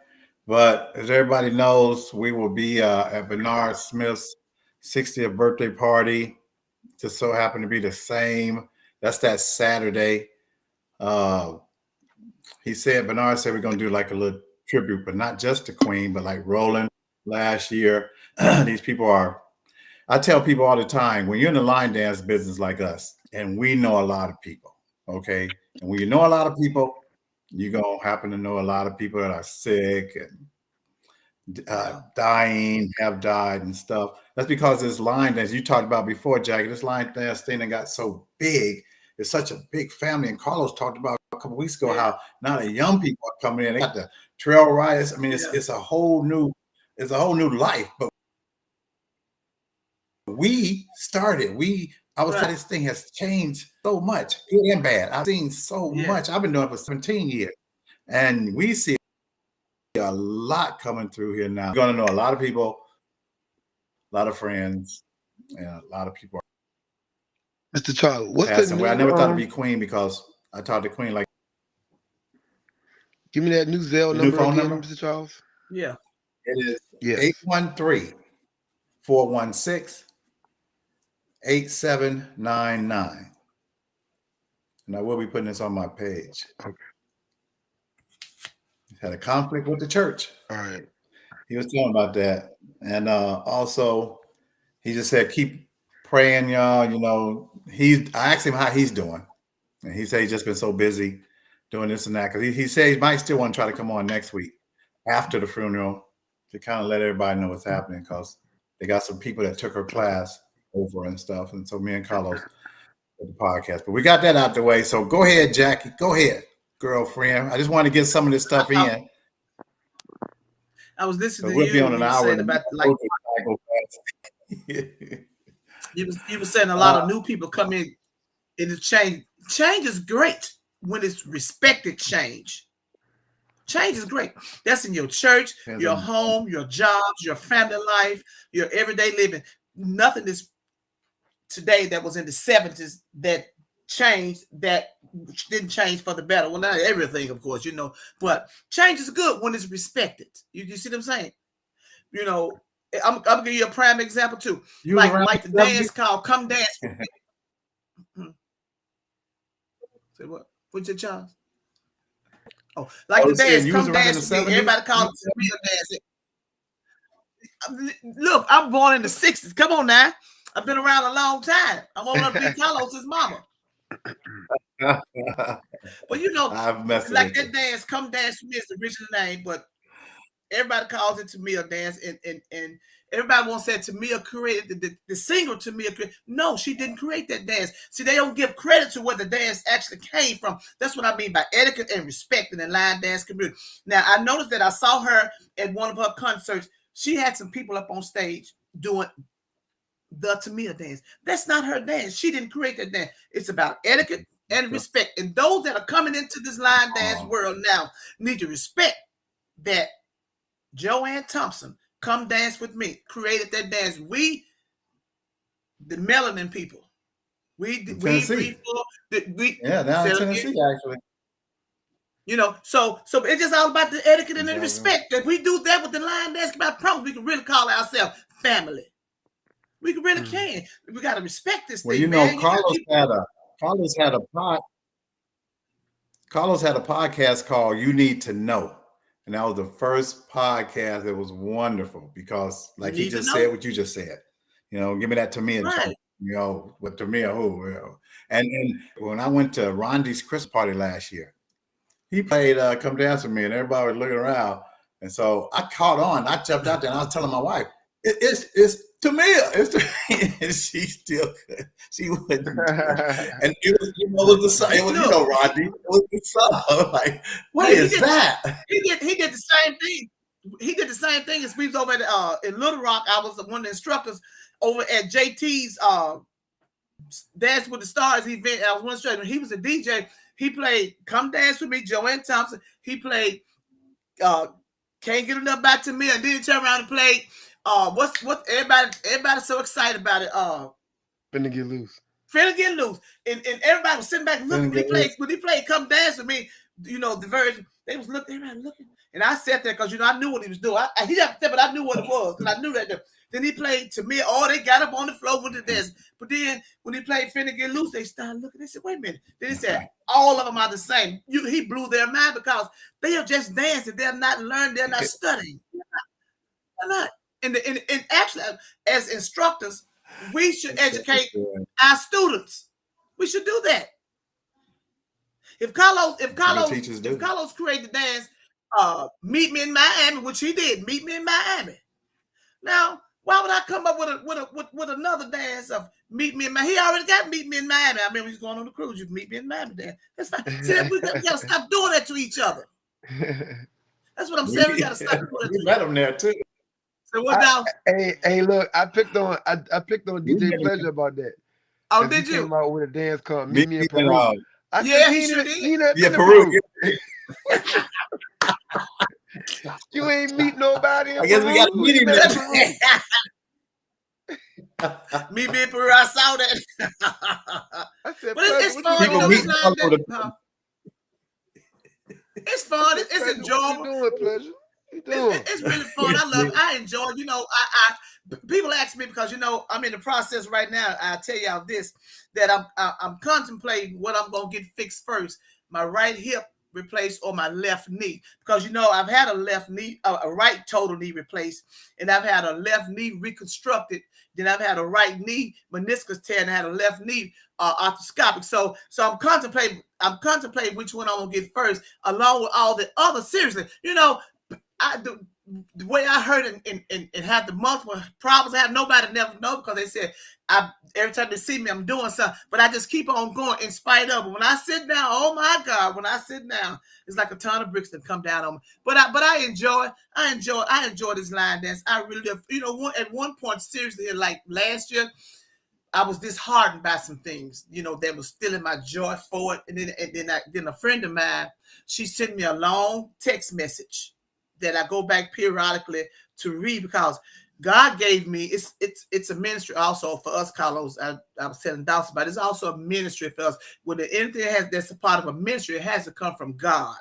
but as everybody knows, we will be at Bernard Smith's 60th birthday party. Just so happened to be the same. That's that Saturday. Bernard said we're going to do like a little tribute, but not just to Queen, but like Roland last year. These people are, I tell people all the time, when you're in the line dance business like us, and we know a lot of people, okay? And when you know a lot of people, you're going to happen to know a lot of people that are sick and dying, have died and stuff. That's because this line dance you talked about before, Jackie, this line dance thing that got so big. It's such a big family. And Carlos talked about a couple of weeks ago how now the young people are coming in. They got the trail riders. I mean, it's a whole new life. But we started. I would say this thing has changed so much, good and bad. I've seen so much. I've been doing it for 17 years, and we see a lot coming through here now. You're going to know a lot of people, a lot of friends, and a lot of people. Mr. Charles, what's the new? I never thought it'd be Queen because I talked to Queen like. Give me that new Zelle number phone again, number? Mr. Charles. Yeah. It is 813-416-8799. And I will be putting this on my page. Okay. Had a conflict with the church. All right. He was talking about that. And also, he just said, keep praying, y'all. You know, I asked him how he's doing. And he said he's just been so busy doing this and that. Because he said he might still want to try to come on next week after the funeral to kind of let everybody know what's happening. Because they got some people that took her class over and stuff. And so me and Carlos did the podcast. But we got that out the way. So go ahead, Jackie. Go ahead, girlfriend. I just want to get some of this stuff in. I was listening to you on an hour about like you were saying a lot of new people come in. It is change. Change is great when it's respected change. Change is great. That's in your church, your home, your jobs, your family life, your everyday living. Nothing is today that was in the 70s that changed, that didn't change for the better. Well, not everything, of course, but change is good when it's respected. You see what I'm saying? I'm gonna give you a prime example too. Like the dance called "Come Dance." Say what? What's your child? Oh, like the dance, "Come Dance" with me. Everybody calls it real dancing. Look, I'm born in the 60s. Come on now. I've been around a long time. I want to be Carlos's mama. But like that dance, "Come Dance with Me" is the original name, but Everybody calls it Tamia dance, and everybody wants that Tamia created the singer Tamia created. No, she didn't create that dance. See, they don't give credit to where the dance actually came from. That's what I mean by etiquette and respect in the line dance community. Now, I noticed that I saw her at one of her concerts. She had some people up on stage doing the Tamia dance. That's not her dance. She didn't create that dance. It's about etiquette and respect. And those that are coming into this line dance world now need to respect that Joanne Thompson, Come Dance With Me, created that dance. We, the melanin people, we yeah, down in Tennessee, actually. You know, so it's just all about the etiquette and the respect. If we do that with the line dance, I promise we can really call ourselves family. We really can. We got to respect this thing. Well, you know, man. Carlos had a podcast called "You Need to Know." And that was the first podcast that was wonderful because, like he just said, what you just said, you know, give me that Tamia, right. You know, with Tamia, who, you know. And when I went to Rondi's Christmas party last year, he played "Come Dance With Me," and everybody was looking around. And so I caught on. I jumped out there and I was telling my wife, "It's Tamia." It's Tamia. And she still could. She wouldn't. And it was, you know, it was the song. It was, you know, Rondi. It was the song. Like, what is that? He did the same thing. He did the same thing as we was over at in Little Rock. I was one of the instructors over at JT's Dance with the Stars event. I was one instructor. When he was a DJ, he played "Come Dance With Me," Joanne Thompson. He played "Can't Get Enough" by Tamia, and then he turned around and played what everybody's so excited about it. Finna Get Loose. Finna Get Loose. And everybody was sitting back looking when he played "Come Dance With Me," you know, the version. They was looking. And I sat there because, you know, I knew what he was doing. He didn't step, but I knew what it was. Because I knew that. Then he played Tamia. Oh, they got up on the floor with the dance. But then when he played Finna Get Loose, they started looking. They said, wait a minute. Then he said, all of them are the same. He blew their mind because they are just dancing. They're not learning. They're not studying. They're not. And actually, as instructors, we should educate our students. We should do that. If Carlos created the dance, "Meet Me in Miami," which he did, "Meet Me in Miami." Now, why would I come up with another dance of "Meet Me in Miami"? He already got "Meet Me in Miami." I mean, when he's going on the cruise, you "Meet Me in Miami" dance. That's fine. See, we got to stop doing that to each other. That's what I'm saying. We got to stop doing that. We met him there too. So what now? Hey, look, I picked on DJ Pleasure about that. Oh, did you? Came out with a dance called "Meet Me in Peru." Yeah, he sure did. Yeah, Peru. You ain't meet nobody in I guess Peru. we got to meet him in Peru. Meet me in Peru. I saw that. I said, but it's fun. You know, it's fun. It's enjoyable. What you doing, Pleasure? It's really fun. I love it. I enjoy it. You know, people ask me because, you know, I'm in the process right now. I tell y'all this, that I'm contemplating what I'm going to get fixed first. My right hip replaced or my left knee. Because, you know, I've had a left knee, a right total knee replaced, and I've had a left knee reconstructed. Then I've had a right knee meniscus tear and I had a left knee arthroscopic. So I'm contemplating which one I'm going to get first, along with all the other. Seriously, you know, the way I heard it and had the multiple problems I have, nobody never know because they said every time they see me, I'm doing something, but I just keep on going in spite of it. When I sit down, oh my God, when I sit down, it's like a ton of bricks that come down on me. But I enjoy this line dance. I really do. You know, at one point, seriously, like last year, I was disheartened by some things, you know, that was stealing my joy for it. And then a friend of mine, she sent me a long text message that I go back periodically to read because God gave me, it's a ministry also for us, Carlos. I was telling Dawson about it. It's also a ministry for us. When anything that's a part of a ministry, it has to come from God.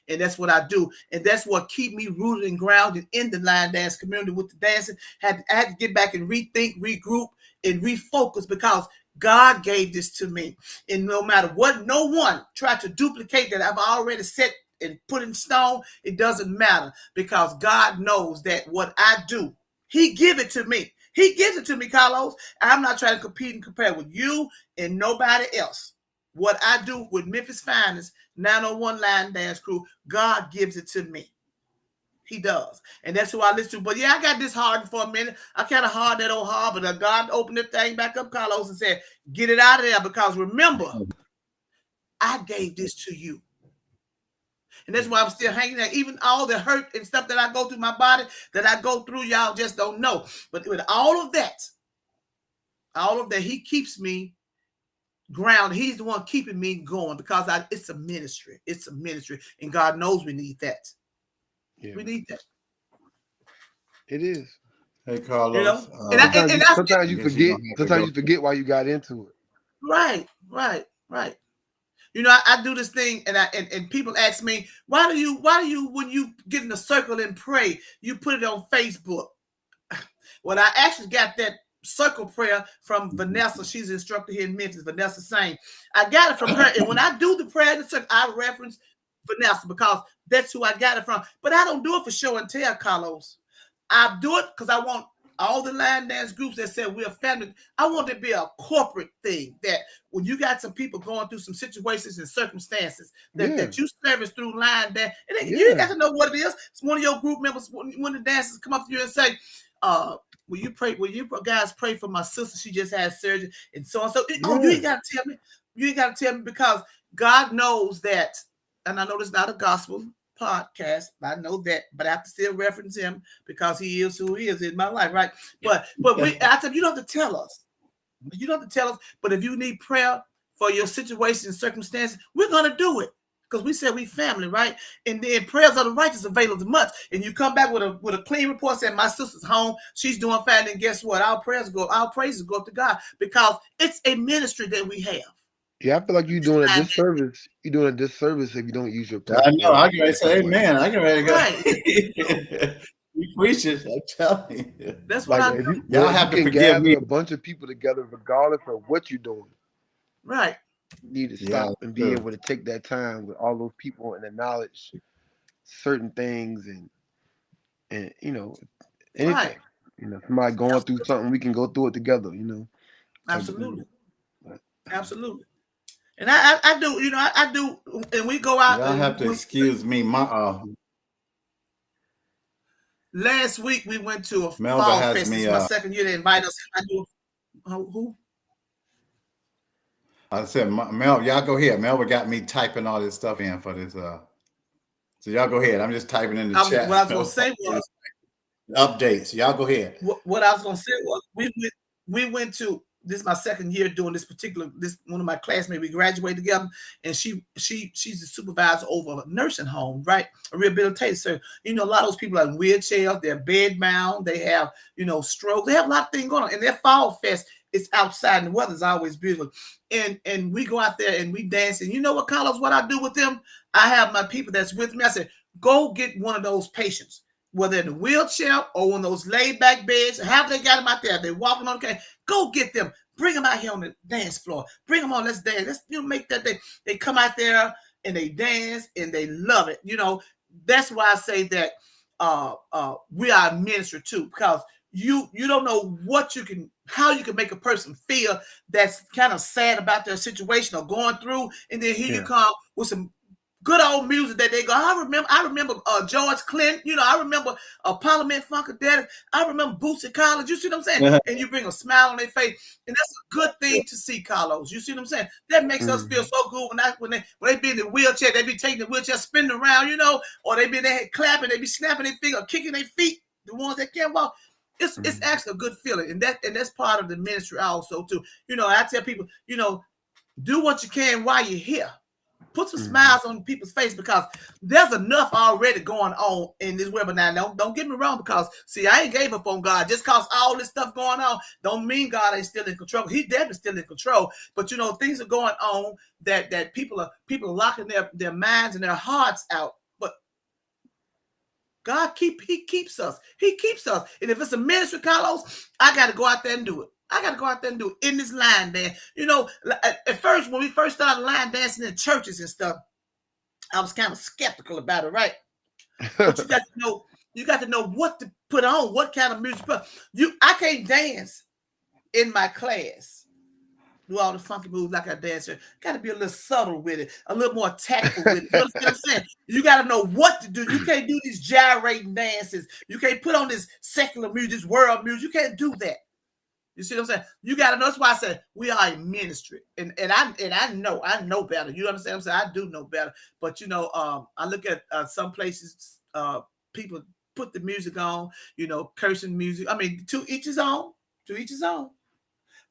And that's what I do. And that's what keep me rooted and grounded in the line dance community with the dancing. I had to get back and rethink, regroup, and refocus because God gave this to me. And no matter what, no one tried to duplicate that I've already set and put in stone, it doesn't matter because God knows that what I do, He give it to me. He gives it to me, Carlos. I'm not trying to compete and compare with you and nobody else. What I do with Memphis Finest 901 Line Dance Crew, God gives it to me. He does. And that's who I listen to. But yeah, I got disheartened for a minute. I kind of hard that old hard, but God opened the thing back up, Carlos, and said, get it out of there. Because remember, I gave this to you. And that's why I'm still hanging there. Even all the hurt and stuff that I go through my body, that I go through, y'all just don't know. But with all of that, he keeps me grounded. He's the one keeping me going because it's a ministry. It's a ministry. And God knows we need that. Yeah. We need that. It is. Hey, Carlos. You know? Sometimes you forget. Sometimes you forget why you got into it. Right. You know, I do this thing, and people ask me, why do you when you get in a circle and pray, you put it on Facebook? Well, I actually got that circle prayer from Vanessa. She's an instructor here in Memphis. Vanessa Sane. I got it from her, and when I do the prayer in the circle, I reference Vanessa because that's who I got it from. But I don't do it for show and tell, Carlos. I do it because I want all the line dance groups that said we're a family. I want it to be a corporate thing that when you got some people going through some situations and circumstances that you service through line dance, and you got to know what it is. It's one of your group members, when the dancers come up to you and say, will you guys pray for my sister? She just had surgery and so on. So, you ain't got to tell me. You ain't got to tell me because God knows that, and I know this is not a gospel podcast. I know that, but I have to still reference him because he is who he is in my life, right? But I said, you don't have to tell us. You don't have to tell us. But if you need prayer for your situation and circumstances, we're gonna do it because we said we family, right? And then prayers of the righteous availeth much. And you come back with a clean report saying my sister's home, she's doing fine. And guess what? Our praises go up to God because it's a ministry that we have. Yeah, I feel like you're doing a disservice. You're doing a disservice if you don't use your platform. I know. I can ready to say amen. I can ready to go. Right. We preach it. I'm telling you. That's what like, y'all have to forgive me. A bunch of people together, regardless of what you're doing. Right. You need to stop and be able to take that time with all those people and acknowledge certain things and you know anything. Right. You know, somebody going through something, we can go through it together. You know. Absolutely. Absolutely. And I do, you know, I do, and we go out. Y'all have to excuse me. Last week we went to a Melba fall has fest. Me, it's my second year. They invite us. I do. Who? I said, Mel, y'all go ahead. Melba got me typing all this stuff in for this. So y'all go ahead. I'm just typing in the chat. What I was going to say was updates. Y'all go ahead. What I was going to say was we went to. This is my second year doing this one of my classmates, we graduated together, and she's the supervisor over a nursing home, right? A rehabilitation. So, you know, a lot of those people are in wheelchairs, they're bed bound, they have, you know, stroke, they have a lot of things going on. And their fall fest, it's outside and the weather's always beautiful. And we go out there and we dance. And you know what, Carlos, what I do with them? I have my people that's with me. I said, go get one of those patients, whether in a wheelchair or one of those laid back beds, however they got them out there, they're walking on the cane. Go get them. Bring them out here on the dance floor. Bring them on. Let's dance. Let's make that day. They come out there and they dance and they love it. You know, that's why I say that we are a ministry too, because you don't know how you can make a person feel that's kind of sad about their situation or going through, and then here you come with some good old music that they go. I remember George Clinton. You know, I remember Parliament Funkadelic. I remember Bootsy Collins. You see what I'm saying? And you bring a smile on their face, and that's a good thing to see, Carlos. You see what I'm saying? That makes us feel so good when they be in the wheelchair, they be taking the wheelchair, spinning around, you know, or they be there clapping, they be snapping their finger, kicking their feet. The ones that can't walk. It's actually a good feeling, and that's part of the ministry also too. You know, I tell people, you know, do what you can while you're here. Put some smiles on people's face because there's enough already going on in this web. Now, don't get me wrong, because see, I ain't gave up on God. Just cause all this stuff going on, don't mean God ain't still in control. He definitely still in control. But you know, things are going on that people are locking their minds and their hearts out. But God he keeps us. He keeps us. And if it's a ministry, Carlos, I got to go out there and do it. I got to go out there and do it in this line dance. You know, at first, when we first started line dancing in churches and stuff, I was kind of skeptical about it, right? But you got to know what to put on, what kind of music. I can't dance in my class do all the funky moves like a dancer. Got to be a little subtle with it, a little more tactful with it. You understand what I'm saying? You got to know what to do. You can't do these gyrating dances. You can't put on this secular music, this world music. You can't do that. You see what I'm saying? You got to know. That's why I said we are a ministry, and I know better. You understand what I'm saying? I do know better. But I look at some places, people put the music on, cursing music. I mean, to each his own. To each his own.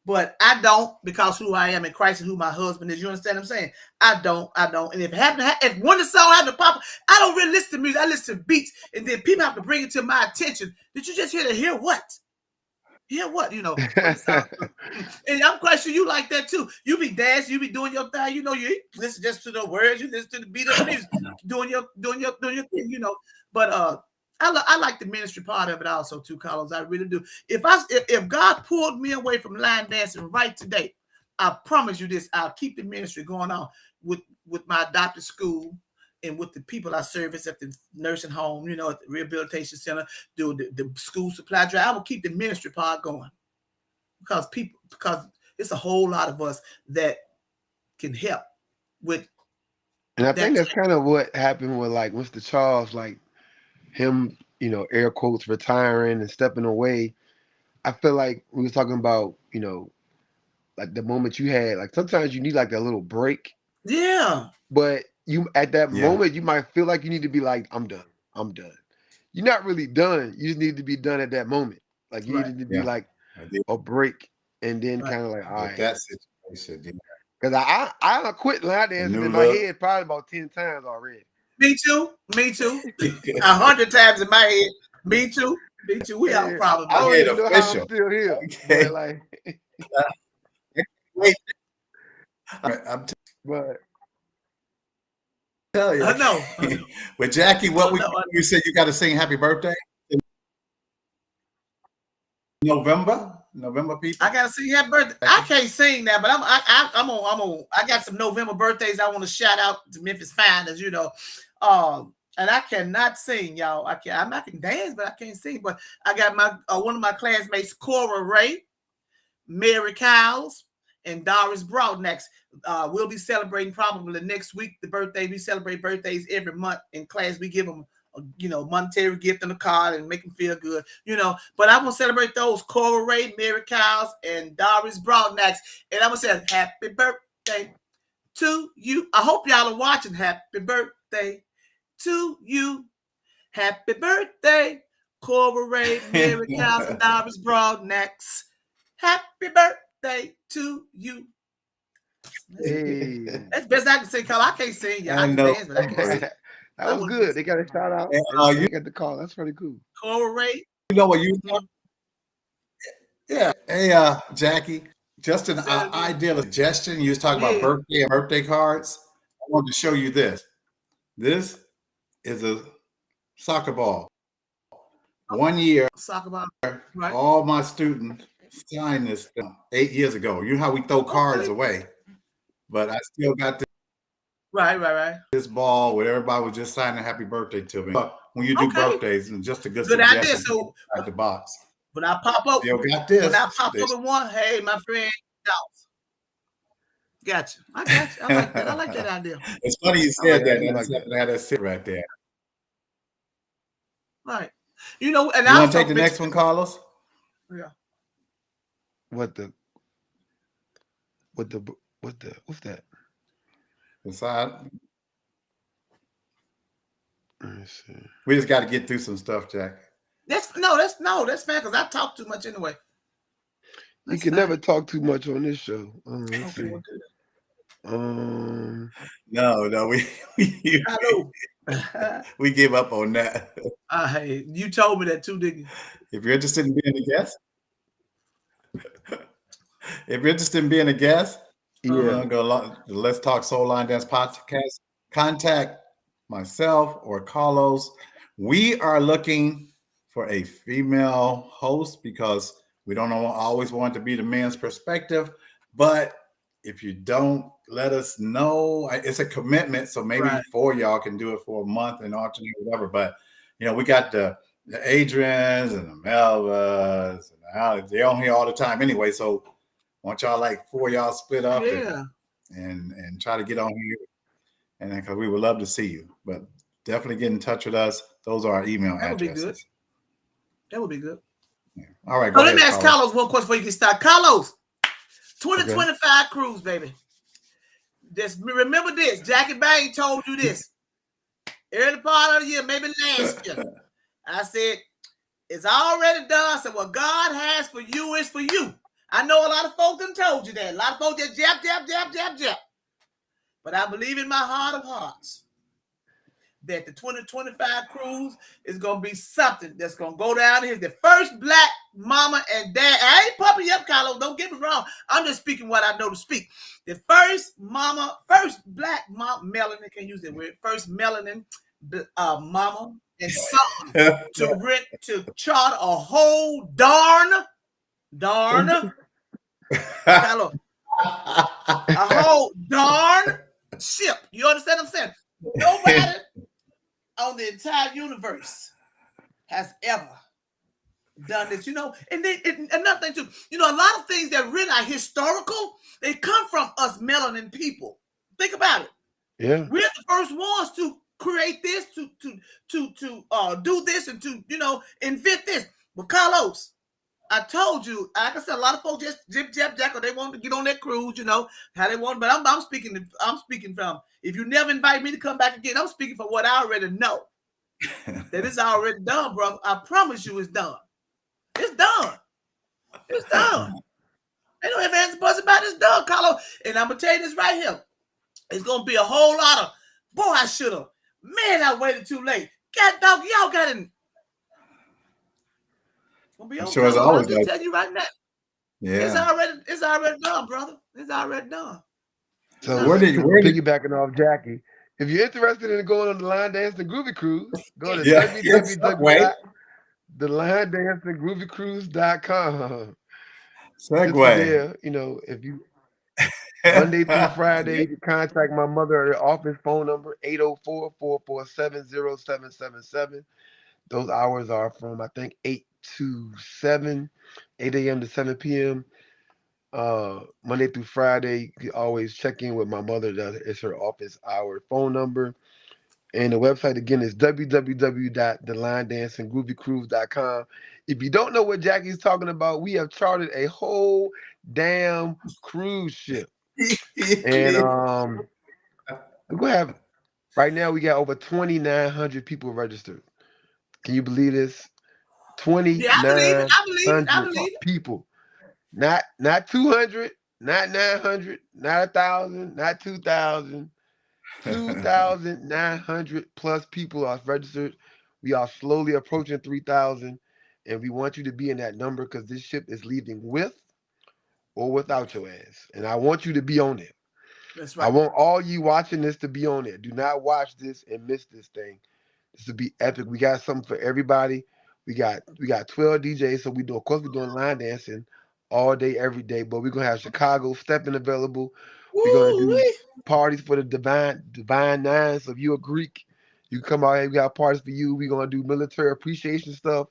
But I don't, because who I am in Christ and who my husband is. You understand what I'm saying? I don't. And if one of the song happened to pop, I don't really listen to music. I listen to beats, and then people have to bring it to my attention. Did you just hear what? Hear what? And I'm quite sure you like that too. You be dancing, you be doing your thing. You listen just to the words, you listen to the beat of the music, doing your thing. But I like the ministry part of it also too, Carlos. I really do. If God pulled me away from line dancing right today, I promise you this: I'll keep the ministry going on with my adopted school and with the people I service at the nursing home, at the rehabilitation center, do the school supply drive. I will keep the ministry part going because it's a whole lot of us that can help with. And I think that's kind of what happened with like Mr. Charles, like him, air quotes, retiring and stepping away. I feel like we was talking about, like the moment you had, like sometimes you need like that little break. Yeah. But you at that moment you might feel like you need to be like, I'm done. You're not really done. You just need to be done at that moment. Like you needed to be like a break, and then kind of like, all right. That situation, because I quit line dancing in my head probably about 10 times already. Me too. 100 times in my head. Me too. We have a problem. I don't even know how I'm still here. Okay. But like, but tell you. I know. But Jackie, you said you got to sing Happy Birthday in November, people. I gotta sing Happy Birthday. I can't sing that, but I got some November birthdays I want to shout out to Memphis Finders, and I cannot sing, y'all. I can dance, but I can't sing. But I got my one of my classmates, Cora Ray, Mary Cowles, and Doris Broadnax. We'll be celebrating probably next week the birthday. We celebrate birthdays every month in class. We give them a monetary gift and a card and make them feel good, But I'm gonna celebrate those: Cora Ray, Mary Cowles, and Doris Broadnax. And I'm gonna say happy birthday to you. I hope y'all are watching. Happy birthday to you. Happy birthday, Cora Ray, Mary Cowles, and Doris Broadnax. Happy birthday to you. Hey. That's best I can say, Carl. I can't sing, y'all. I know. Dance, but I can't sing. That was good. They got a shout out. You got the call. That's pretty cool. Cora Ray. You know what you? Yeah. Hey, Jackie. Just an idea, a suggestion. You was talking about birthday and birthday cards. I wanted to show you this. This is a soccer ball. 1 year. Soccer ball. Right. All my students signed this 8 years ago. You know how we throw cards away, but I still got this. Right. This ball where everybody was just signing happy birthday to me. When you do birthdays, and just a good idea. So at the box. When I pop up, got this. When I pop up in one, hey, my friend, gotcha. I got you. I like that. I like that idea. It's funny you said that. I had that sit right there. Right. And I want to take the next one, Carlos? Yeah. What's that? Inside. Let me see. We just got to get through some stuff, Jack. That's fine because I talk too much anyway. You can never talk too much on this show. Let's see. No, we give up on that. Hey, you told me that too, didn't you? If you're interested in being a guest, go to the Let's Talk Soul Line Dance podcast. Contact myself or Carlos. We are looking for a female host because we don't always want it to be the man's perspective. But if you don't let us know, it's a commitment. So maybe 4 y'all can do it for a month and alternate whatever. But we got the Adrians and the Melvas and the Alex. They're on here all the time anyway. So want y'all like 4 of y'all split up Yeah. and try to get on here, and because we would love to see you. But definitely get in touch with us. Those are our email That would be addresses. good. That would be good. Yeah. All right, So go let me ahead, ask Carlos. Carlos one question before you get started. Carlos, 2025 cruise, baby. Just remember this. Jackie Bang told you this. Early part of the year, maybe last year. I said, it's already done. I said, what God has for you is for you. I know a lot of folks done told you that. A lot of folks just jab. But I believe in my heart of hearts that the 2025 cruise is going to be something that's going to go down here. The first black mama and dad. I ain't pumping you up, Carlos. Don't get me wrong. I'm just speaking what I know to speak. The first black mom, melanin, can't use that word. First melanin mama and son to charter a whole darn Carlos, a whole darn ship. You understand what I'm saying? Nobody on the entire universe has ever done this, you know. And then another thing too, you know, a lot of things that really are historical, they come from us melanin people. Think about it. Yeah, We're the first ones to create this, to do this, and to, you know, invent this. But Carlos, I told you, like I said, a lot of folks just jack, or they want to get on that cruise, you know, how they want. But I'm speaking from, if you never invite me to come back again, I'm speaking for what I already know. That it's already done, bro. I promise you it's done. It's done. It's done. Ain't no ifs, ands, buts about it. It's done, Carlos. And I'm going to tell you this right here. It's going to be a whole lot of, boy, I should have. Man, I waited too late. God dog, y'all got it. Be I'm over, sure it's Carlos, always I'm just like, telling you right now. yeah. It's already done, brother. It's already done. So Where did piggybacking off Jackie, if you're interested in going on the Line Dancing Groovy Cruise, go to yeah, segue. www.thelinedance.groovycruise.com. Just for Segue. there, you know, if you Monday through Friday, you can contact my mother at her office phone number 804-447-0777. Those hours are from I think 8 to 7, 8 a.m. to 7 p.m. Monday through Friday. You can always check in with my mother. It's her office hour phone number. And the website again is www.thelinedance.groovycruise.com. If you don't know what Jackie's talking about, we have chartered a whole damn cruise ship. And we're gonna have right now we got over 2,900 people registered. Can you believe this? Yeah, I believe it. I 2,900 believe it. people. Not 200, not 900, not 1,000, not 2,000. 2,900 plus people are registered. We are slowly approaching 3,000, and we want you to be in that number because this ship is leaving with or without your ass. And I want you to be on it. That's I right. want all you watching this to be on it. Do not watch this and miss this thing. This will be epic. We got something for everybody. We got 12 DJs, so of course we're doing line dancing all day, every day. But we're gonna have Chicago stepping available. We're gonna do Woo-wee. parties for the divine nine. So if you're a Greek, you can come out here. We got parties for you. We're gonna do military appreciation stuff.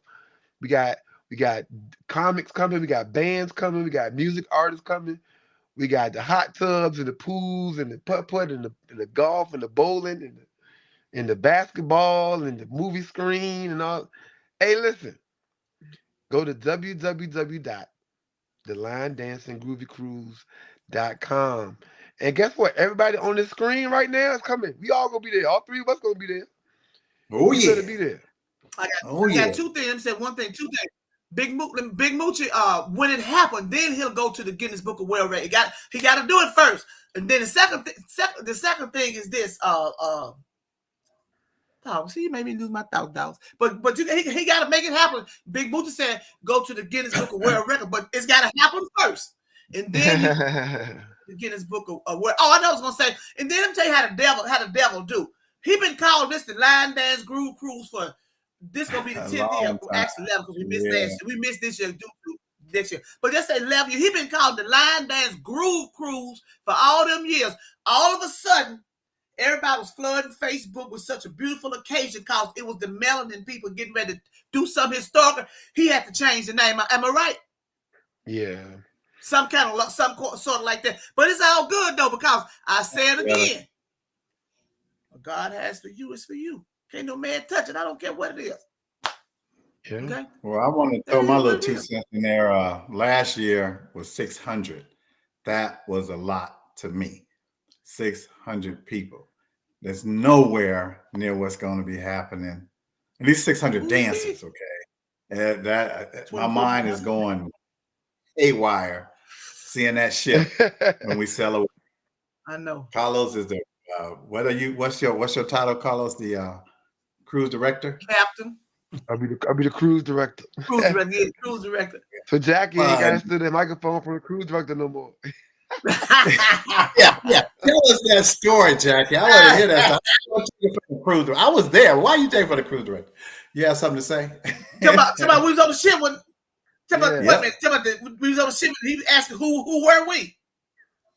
We got we got comics coming. We got bands coming. We got music artists coming. We got the hot tubs and the pools and the putt and the golf and the bowling and the basketball and the movie screen and all. Hey, listen, go to www.thelinedance.groovycruise.com. And guess what? Everybody on the screen right now is coming. We all gonna be there. All three of us gonna be there. Oh You yeah. better be there. I got two things. Said one thing, two things. Big Moochie, when it happened, then he'll go to the Guinness Book of World Records. He got to do it first, and then the second thing is this. See, you made me lose my thoughts. But he got to make it happen. Big Moochie said, go to the Guinness Book of World Records, but it's got to happen first, and then the Guinness Book of World. Oh, I know I was gonna say, and then let me tell you how the devil do. He been calling this the Line Dance Groove Cruise for. This gonna be the 10th year, actually 11, because we missed last year. We missed this year due to this year. But just say 11 years. He been called the Line Dance Groove Cruise for all them years. All of a sudden, everybody was flooding Facebook with such a beautiful occasion because it was the melanin people getting ready to do something historical. He had to change the name. Am I right? Yeah. some sort of like that. But it's all good though, because I say it again. What God has for you is for you. Can't no man touch it. I don't care what it is. Yeah. Okay. Well, I want to throw my little 2 cents in there. Last year was 600. That was a lot to me. 600 people. There's nowhere near what's going to be happening. At least 600 dancers. Okay. That my mind is going haywire seeing that ship when we celebrate. I know. Carlos is the what's your title, Carlos? The cruise director? Captain. I'll be the cruise director. Cruise director. Yeah, cruise director. So Jackie ain't got to steal that microphone from the cruise director no more. yeah. Tell us that story, Jackie. I want to hear that. I was there. Why are you taking for the cruise director? You have something to say? Tell about we was on the ship when. Tell about we was on the ship. And he was asking who were we?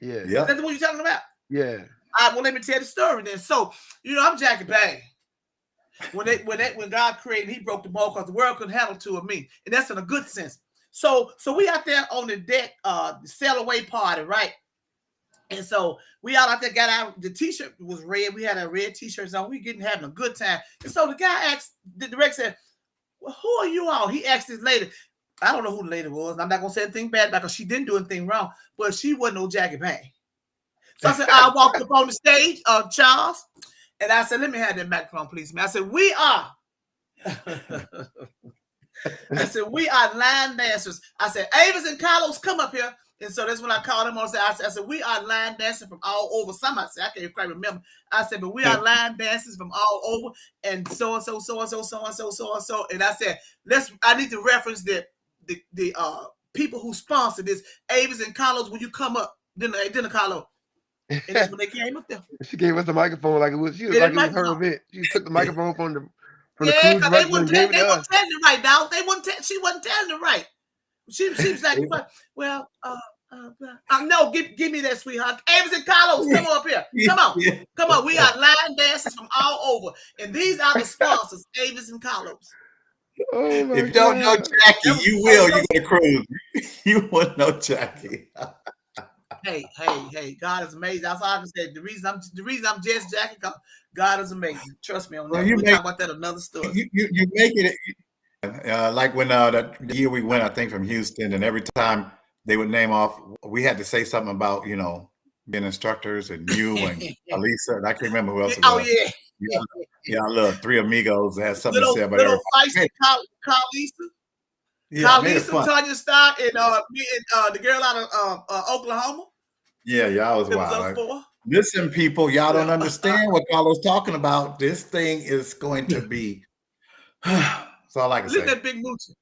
Yeah. That's what you're talking about. Yeah. All right, well, let me tell the story then. So, I'm Jackie Bang. When God created, He broke the mold because the world couldn't handle two of me, and that's in a good sense. So we out there on the deck, the sail away party, right? And so we all out there got out. The t-shirt was red. We had our red t-shirts on. We having a good time. And so the guy asked, the director said, "Well, who are you all?" He asked this lady. I don't know who the lady was. I'm not gonna say anything bad because she didn't do anything wrong, but she wasn't no Jackie Bang. So I said, I walked up on the stage, Charles, and I said, "Let me have that microphone, please, man." I said, "We are." I said, "We are line dancers." I said, "Avis and Carlos, come up here." And so that's when I called him on. I said, "We are line dancers from all over." Somebody said, I can't quite remember. I said, "But we are line dancers from all over, and so and so, so and so, so and so, so and so." And I said, I need to reference the people who sponsored this, Avis and Carlos. When you come up, then Carlos. And that's when they came up there. She gave us the microphone like it was her event. She took the microphone from the cruise director and gave it to us. Telling it right, dog. She wasn't telling it right. She was like, "Well, no, give me that, sweetheart. Avis and Carlos, come up here. Come on. We are line dancers from all over, and these are the sponsors, Avis and Carlos." Oh my if you don't know Jackie, you will. You go to cruise. You wouldn't know Jackie. Hey! God is amazing. That's all I can say. The reason I'm just Jackie, because God is amazing. Trust me on that. We'll talk about that another story. You make it like when that year we went, I think, from Houston, and every time they would name off, we had to say something about being instructors and you and Alisa, and I can't remember who else it was. Yeah, I love Three Amigos had something to say about little feisty Carlisa. Yeah, Carlisa, Tanya Stark, and the girl out of Oklahoma. Yeah, y'all was wild. Listen, people, y'all don't understand what Carlos talking about. This thing is going to be. That's all I can say. Look at Big Moochie.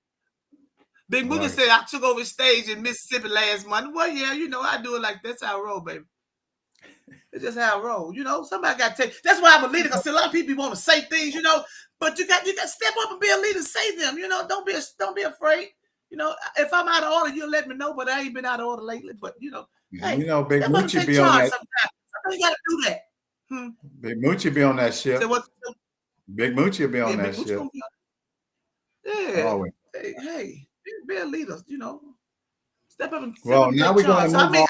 Big Moochie said, "I took over stage in Mississippi last month." Well, yeah, I do it like that's how I roll, baby. It's just how I roll. Somebody got to take. That's why I'm a leader. Because a lot of people want to say things, but you got to step up and be a leader. Say them, Don't be afraid. If I'm out of order, you'll let me know. But I ain't been out of order lately. But hey, Big Moochie be on that. Sometimes you got to do that. Big Moochie be on that ship. Big Moochie be on that ship. Yeah. Always. Hey, be a leader. Step up and. Well, now we're going to move on.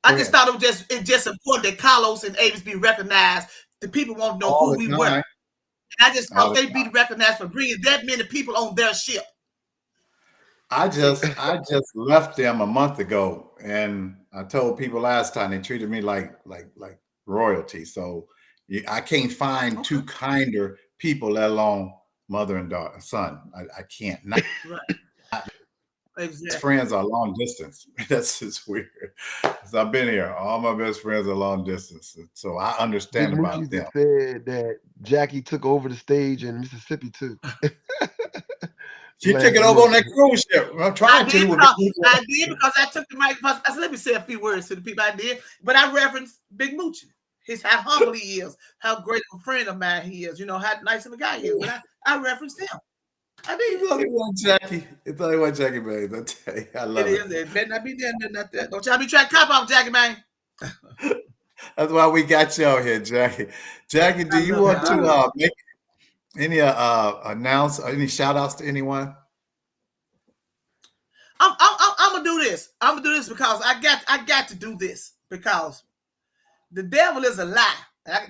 I just thought it just important that Carlos and Avis be recognized. The people want to know who we were. And I just thought they'd be recognized for bringing that many people on their ship. I just left them a month ago, and I told people last time they treated me like royalty. So I can't find two kinder people, let alone mother and daughter, son. I can't. Exactly. Friends are long distance. That's just weird. Because I've been here. All my best friends are long distance. So I understand about them. Said that Jackie took over the stage in Mississippi too. She took it over on that cruise ship. I'm trying to. I did because I took the mic. I said, let me say a few words to the people. I did. But I referenced Big Moochie. How humble he is. How great of a friend of mine he is. How nice of a guy he is. But I referenced him. I mean, it's only one Jackie. It's only one Jackie, man. I tell you, I love it. It better not be there, not that. Don't y'all be trying to cop off Jackie, man. That's why we got you out here, Jackie. Jackie, do you want to make any announce any shout outs to anyone? I'm gonna do this. I'm gonna do this because I got to do this because the devil is a lie.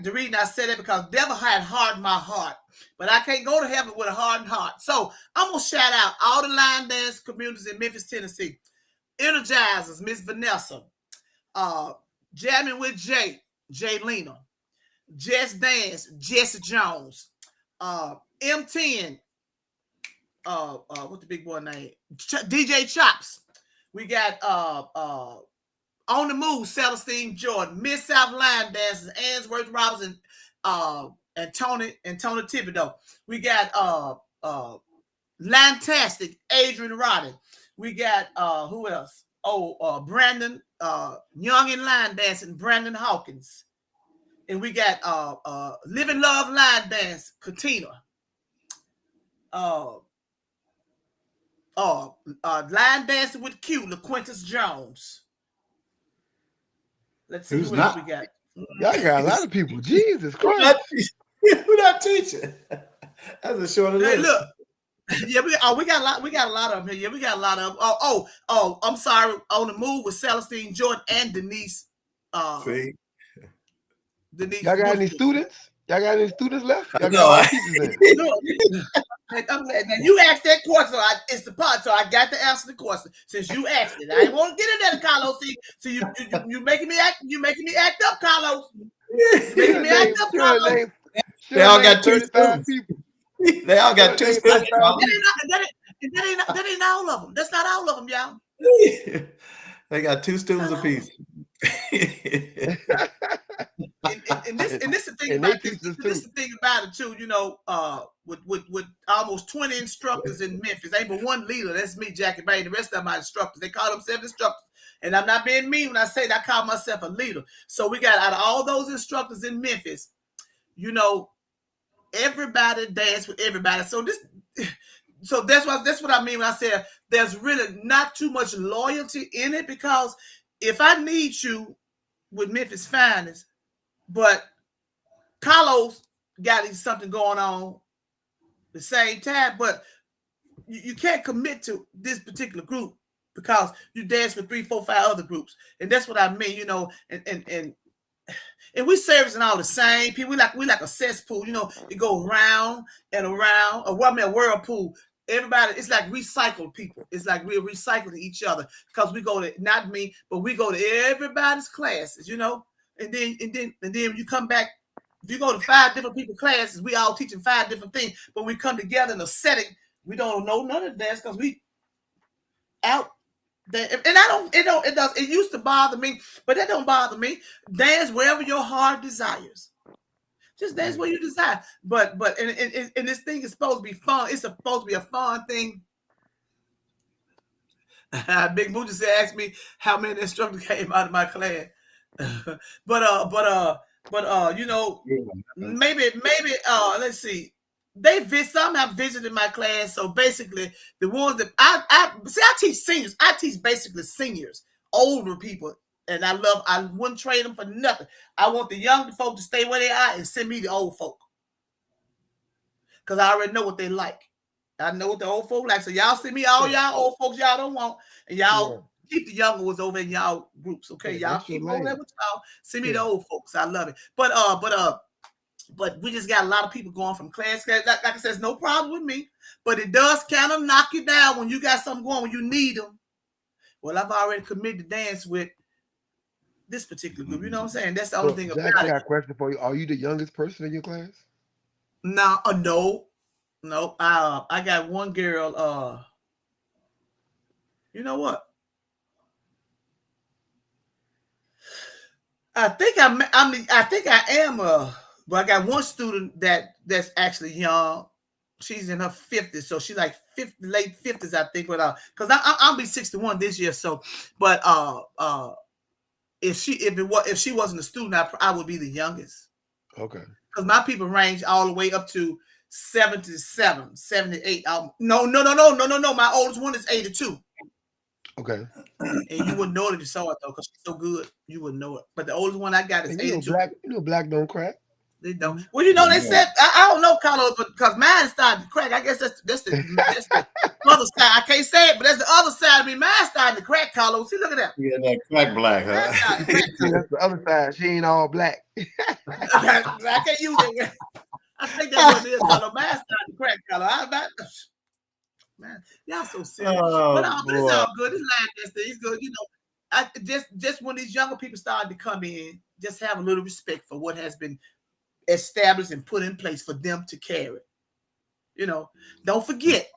The reason I said it because the devil had hardened my heart, but I can't go to heaven with a hardened heart. So I'm gonna shout out all the line dance communities in Memphis, Tennessee. Energizers, Miss Vanessa, Jamming with Jay Lena, Just Dance, Jesse Jones, M10, what's the big boy name? DJ Chops. We got On the Move, Celestine Jordan, Miss South Line Dancers, Answorth Robinson, and Tony Thibodeau. We got Lantastic, Adrian Rodden. We got who else? Brandon Young in Line Dancing, Brandon Hawkins. And we got Living Love Line Dance, Katina. Line Dancing with Q, LaQuintus Jones. Let's see Who's who not? else we got. Y'all got a lot of people. Jesus Christ. Who not teaching? That's a short list. Hey, look. Yeah, we got a lot of them here. Yeah, we got a lot of them. I'm sorry. On the Move with Celestine Jordan and Denise. See? Denise. Y'all got any students? Y'all got any students left? Y'all No, got all teachers in. Now you asked that question, it's the part, so I got to answer the question since you asked it. I didn't want to get in there, Carlos. So you making me act up, Carlos. Making me act up, Carlos. They all got 2 35 students. people. They all got 2 students. That ain't all of them. That's not all of them, y'all. They got 2 students apiece. And this is the thing about this. This is the thing about it too. You know, with almost 20 instructors in Memphis, ain't but one leader. That's me, Jackie Bain. The rest of them are instructors. They call themselves instructors, and I'm not being mean when I say that. I call myself a leader. So we got out of all those instructors in Memphis, you know, everybody dance with everybody. So that's what I mean when I say there's really not too much loyalty in it, because if I need you with Memphis Finest, but Carlos got something going on the same time, but you can't commit to this particular group because you dance with 3, 4, 5 other groups. And that's what I mean, you know, and we servicing all the same people. We like a cesspool, you know, it go round and around, or what I mean, a whirlpool. Everybody, it's like recycled people. It's like we're recycling each other because we go to, not me, but we go to everybody's classes, you know, and then you come back. If you go to 5 different people's classes, we all teaching 5 different things, but we come together in a setting. We don't know none of that because we out there. And it used to bother me, but that don't bother me. Dance wherever your heart desires. Just dance where you desire. But and this thing is supposed to be fun. It's supposed to be a fun thing. Big Boo just asked me how many instructors came out of my class. But you know, maybe let's see. Some have visited my class. So basically, the ones that I teach seniors. I teach basically seniors, older people. And I wouldn't trade them for nothing. I want the young folk to stay where they are and send me the old folk. Because I already know what they like. I know what the old folk like. So y'all send me all y'all old folks y'all don't want. And y'all keep the younger ones over in y'all groups. Okay, y'all keep over there with y'all. Send me the old folks. I love it. But we just got a lot of people going from class. Like I said, it's no problem with me. But it does kind of knock you down when you got something going, when you need them. Well, I've already committed to dance with this particular group, you know what I'm saying? That's the only thing Jack, about it. I got a question for you. Are you the youngest person in your class? No. I got one girl. You know what? I think I am. But I got one student that's actually young. She's in her 50s, so she's like late 50s, I think. But because I'll be 61 this year, so but If she wasn't a student, I would be the youngest. Okay. Because my people range all the way up to 77, 78. No. My oldest one is 82. Okay. And you wouldn't know it if you saw it though, because she's so good. You wouldn't know it. But the oldest one I got is 82. Black don't crack. They don't. Well, you know, they said I don't know, Carlos, but because mine started to crack. I guess that's the other side. I can't say it, but that's the other side of me. Mine started to crack, Carlos. See, look at that. Yeah, that crack black, Mine started to huh? crack. See, that's the other side. She ain't all black. I can't use that word. I think that's what it is, Carlos. Mine started to crack, Carlos. Man, y'all so serious. Oh, But it's boy. all good. It's like this. It's good. You know, I just when these younger people started to come in, just have a little respect for what has been established and put in place for them to carry. You know, don't forget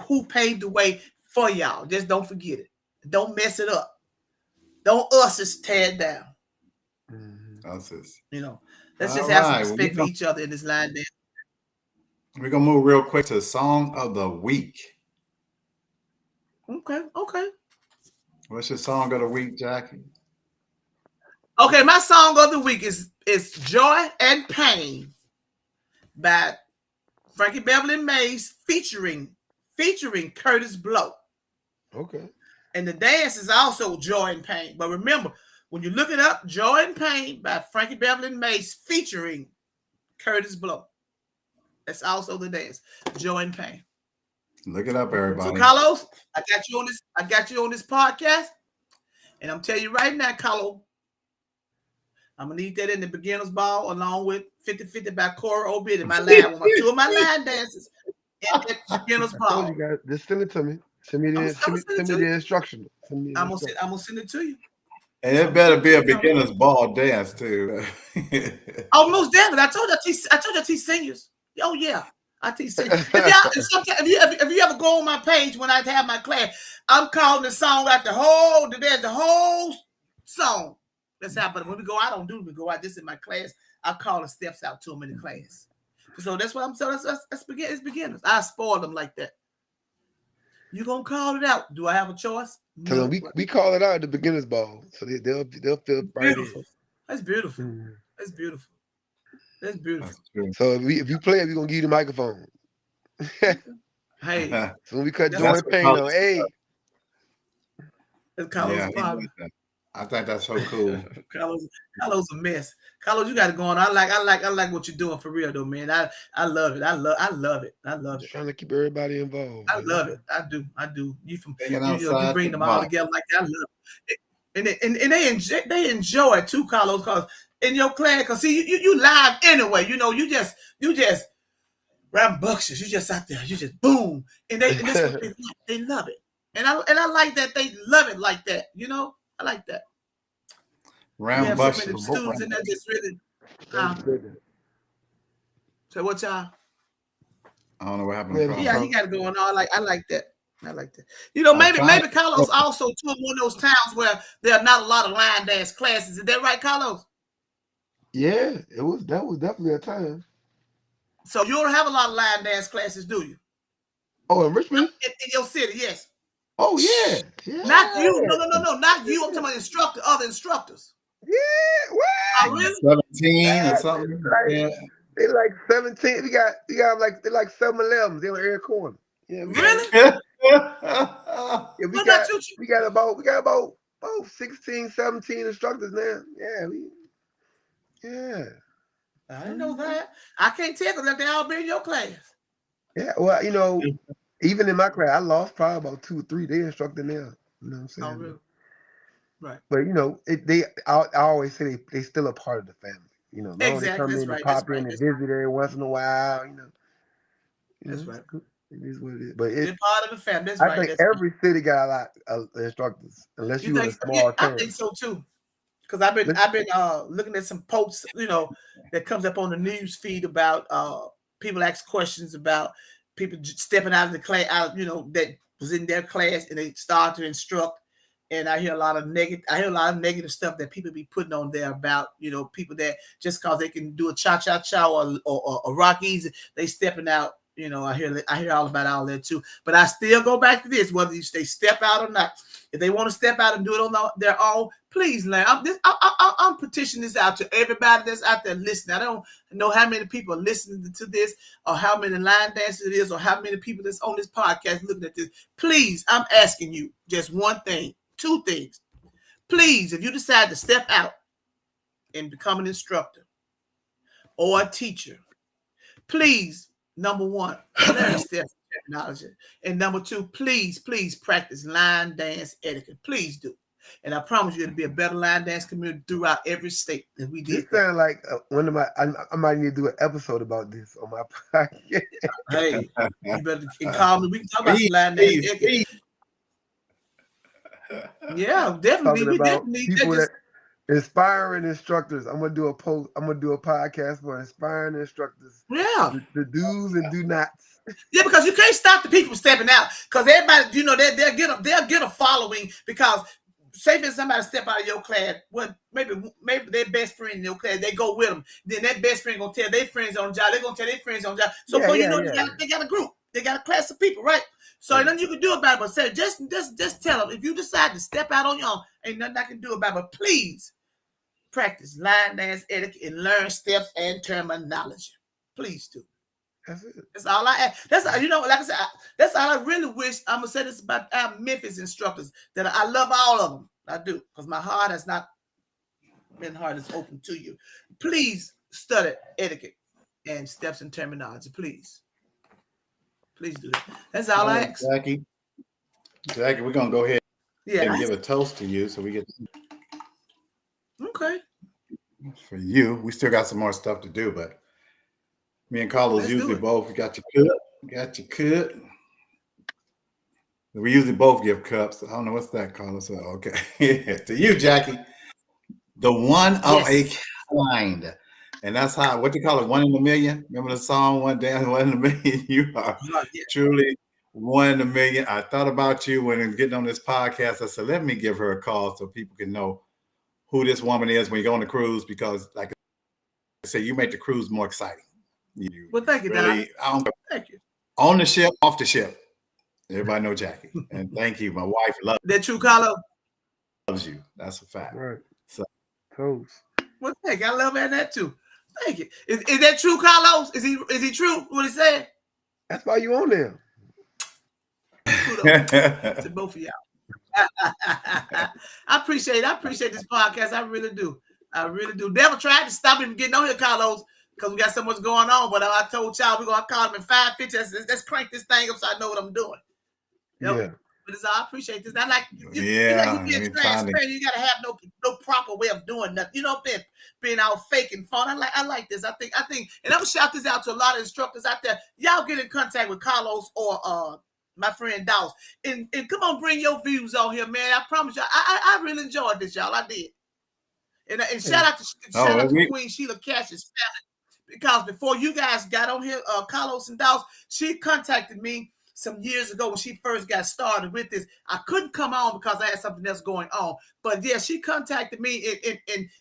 who paved the way for y'all. Just don't forget it. Don't mess it up. Don't us tear it down. That's it. You know, let's just All have some right. respect for each other in this line there. We're gonna move real quick to song of the week. Okay. What's your song of the week, Jackie? Okay, my song of the week is Joy and Pain by Frankie Beverly Mays featuring Curtis Blow. Okay. And the dance is also Joy and Pain. But remember, when you look it up, Joy and Pain by Frankie Beverly Mays featuring Curtis Blow. That's also the dance. Joy and Pain. Look it up, everybody. So Carlos, I got you on this podcast. And I'm telling you right now, Carlos, I'm gonna need that in the beginner's ball along with 50-50 by Cora Obid. My line, two of my line dances in the beginner's I told ball. you guys, just send it to me. Send me the instruction. I'm gonna send it to you. And it better be a beginner's ball dance too. Oh, most definitely. I told you I teach seniors. Oh yeah, I teach seniors. If you ever go on my page when I have my class, I'm calling the song out the whole song. That's how. But when we go out, we go out. This is my class. I call the steps out to them in the class. So that's what I'm saying. It's beginners. I spoil them like that. You gonna call it out? Do I have a choice? No. We call it out at the beginner's ball, so they'll feel right in. That's beautiful. That's beautiful. That's beautiful. So if you play it, we're gonna give you the microphone. Hey, so when we cut Joy and Pain on, hey. That's Carlos' problem. I think that's so cool. Carlos a mess. Carlos, you got it going. I like what you're doing for real though, man. I love it. I love it. Just trying to keep everybody involved. I love it. I do. You bring them the all box. together like that. I love it. And they enjoy it too, Carlos, because in your class, because see you live anyway. You know, you just rambunctious. You just out there. You just boom. And that's what they like. They love it. And I like that they love it like that. You know, I like that. Rambunctious. So many students in there just really. So what y'all? I don't know what happened. Yeah, he got it going on. I like that. You know, maybe Carlos also too one of those towns where there are not a lot of line dance classes. Is that right, Carlos? Yeah, that was definitely a time. So you don't have a lot of line dance classes, do you? Oh, in Richmond? In your city, yes. Oh yeah. Not you. No, not you. I'm talking about other instructors. Yeah, what? Oh, really? 17 or something. They like 17. We got they're like 7-Elevens. They're on every corner. Yeah, really? Yeah, we got about 16, 17 instructors now. Yeah, I didn't know that. I can't tell because they all be in your class. Yeah, well, you know, even in my class, I lost probably about 2 or 3. They instructed now. You know what I'm saying? Oh, really? Right. But you know, I always say they still a part of the family. You know, long they come in and pop in and visit every once in a while. You know that's right. It is what it is. But they're part of the family. That's I think every city got a lot of instructors, unless you're in a small town. I think so too. Because I've been looking at some posts, you know, that comes up on the news feed about people ask questions about people stepping out of the class, you know, that was in their class and they start to instruct. And I hear a lot of negative stuff that people be putting on there about, you know, people that just because they can do a cha-cha-cha or rock easy, they stepping out. You know, I hear all about all that too. But I still go back to this, whether they step out or not. If they want to step out and do it on their own, please learn. I'm petitioning this out to everybody that's out there listening. I don't know how many people are listening to this or how many line dancers it is or how many people that's on this podcast looking at this. Please, I'm asking you just one thing, 2 things. Please, if you decide to step out and become an instructor, or a teacher, please, number one, learn steps and technology. And number two, please practice line dance etiquette. Please do. And I promise you it'll be a better line dance community throughout every state that we This did that. sound like one of my. I might need to do an episode about this on my podcast. Hey, you better call me. We can talk about some line dance etiquette. Yeah, definitely. Talking We about definitely need people that. that inspiring instructors. I'm gonna do a post. I'm gonna do a podcast for inspiring instructors. Yeah. The do's and do nots. Yeah, because you can't stop the people from stepping out. Because everybody, you know, they'll get a following. Because say if somebody step out of your class, well, maybe their best friend in your class, they go with them. Then that best friend gonna tell their friends on the job. They're gonna tell their friends on the job. So before you know, they got a group. They got a class of people, right? So ain't nothing you can do about it. But say just tell them, if you decide to step out on your own, ain't nothing I can do about it. But please practice line dance etiquette and learn steps and terminology. Please do. That's it. That's all I ask. That's all, you know, like I said, that's all I really wish. I'm gonna say this about our Memphis instructors, that I love all of them. I do, because my heart has not been hard as open to you. Please study etiquette and steps and terminology. Please do that. That's all I ask. Jackie, we're gonna go ahead and give Yeah. a toast to you, so we get Okay. for you. We still got some more stuff to do, but me and Carlos Let's do usually it. both got your cut. We usually both give cups. I don't know what's that, Carlos. Okay. To you, Jackie. The one of a kind. And that's how, what do you call it? 1 in a million? Remember the song, One Dance, 1 in a Million? You are truly 1 in a million. I thought about you when getting on this podcast. I said, let me give her a call so people can know who this woman is when you go on the cruise, because like I say, you make the cruise more exciting. Well, thank you, really, Don. Thank you. On the ship, off the ship. Everybody know Jackie. And thank you. My wife loves that. True, Carlo? Loves you. That's a fact. Right. So, toast. Well, thank you. I love that too. Thank you. Is that true, Carlos? Is he true? What he said? That's why you on there. To both of y'all. I appreciate this podcast. I really do. Never tried to stop him from getting on here, Carlos, because we got so much going on. But I told y'all we're gonna call him in 5:50. Let's crank this thing up so I know what I'm doing. Yep. Yeah. But I appreciate this. I like you being transparent. You gotta have no proper way of doing nothing. You know, being all fake and fun. I like this. I think, and I'm gonna shout this out to a lot of instructors out there. Y'all get in contact with Carlos or my friend Dawes, and come on, bring your views on here, man. I promise y'all, I really enjoyed this, y'all. I did. And shout out to Queen Sheila Cash's family, because before you guys got on here, Carlos and Dawes, she contacted me some years ago when she first got started with this. I couldn't come on because I had something else going on. But yeah, she contacted me,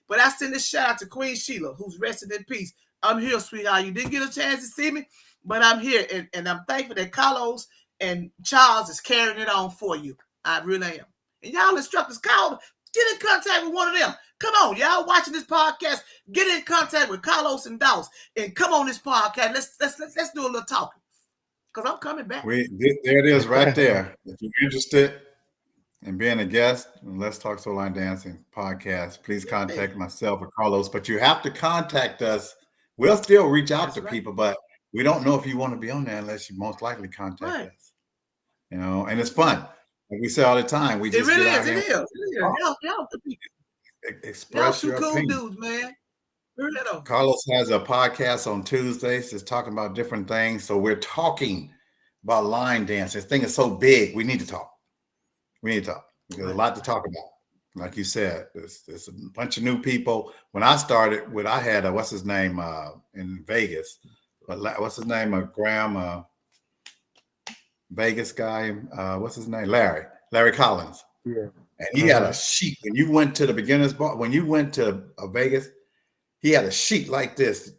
but I send this shout out to Queen Sheila, who's rested in peace. I'm here, sweetheart. You didn't get a chance to see me, but I'm here, and I'm thankful that Carlos and Charles is carrying it on for you. I really am. And y'all instructors, get in contact with one of them. Come on, y'all watching this podcast, get in contact with Carlos and Dawes, and come on this podcast. Let's do a little talking, because I'm coming back. There it is right there. If you're interested in being a guest on Let's Talk Soul Line Dancing podcast, please contact myself or Carlos. But you have to contact us. We'll still reach out to people, but we don't know if you want to be on there unless you most likely contact us. You know, and it's fun. Like we say all the time, we just really get out here. It is. Y'all express your cool opinion. Dudes, man. Carlos has a podcast on Tuesdays, just talking about different things. So we're talking about line dance. This thing is so big, we need to talk. There's a lot to talk about. Like you said, there's a bunch of new people. When I started, I had what's his name in Vegas. What's his name? Graham. Vegas guy, what's his name? Larry Collins. Yeah. And he had a sheet. When you went to the beginner's bar, when you went to Vegas, he had a sheet like this,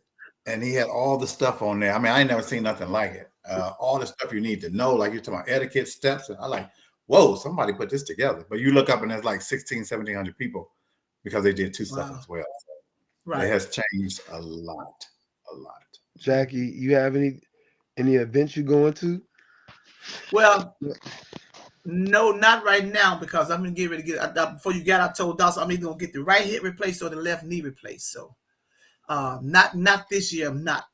and he had all the stuff on there. I mean, I ain't never seen nothing like it. All the stuff you need to know, like you're talking about etiquette steps. And I like, whoa, somebody put this together. But you look up and there's like 1,700 people because they did 2 stuff as well. So it has changed a lot. Jackie, you have any events you're going to? Well, no, not right now, because I'm gonna get before you got. I told Dawson I'm either gonna get the right hip replaced or the left knee replaced. So Not this year. Not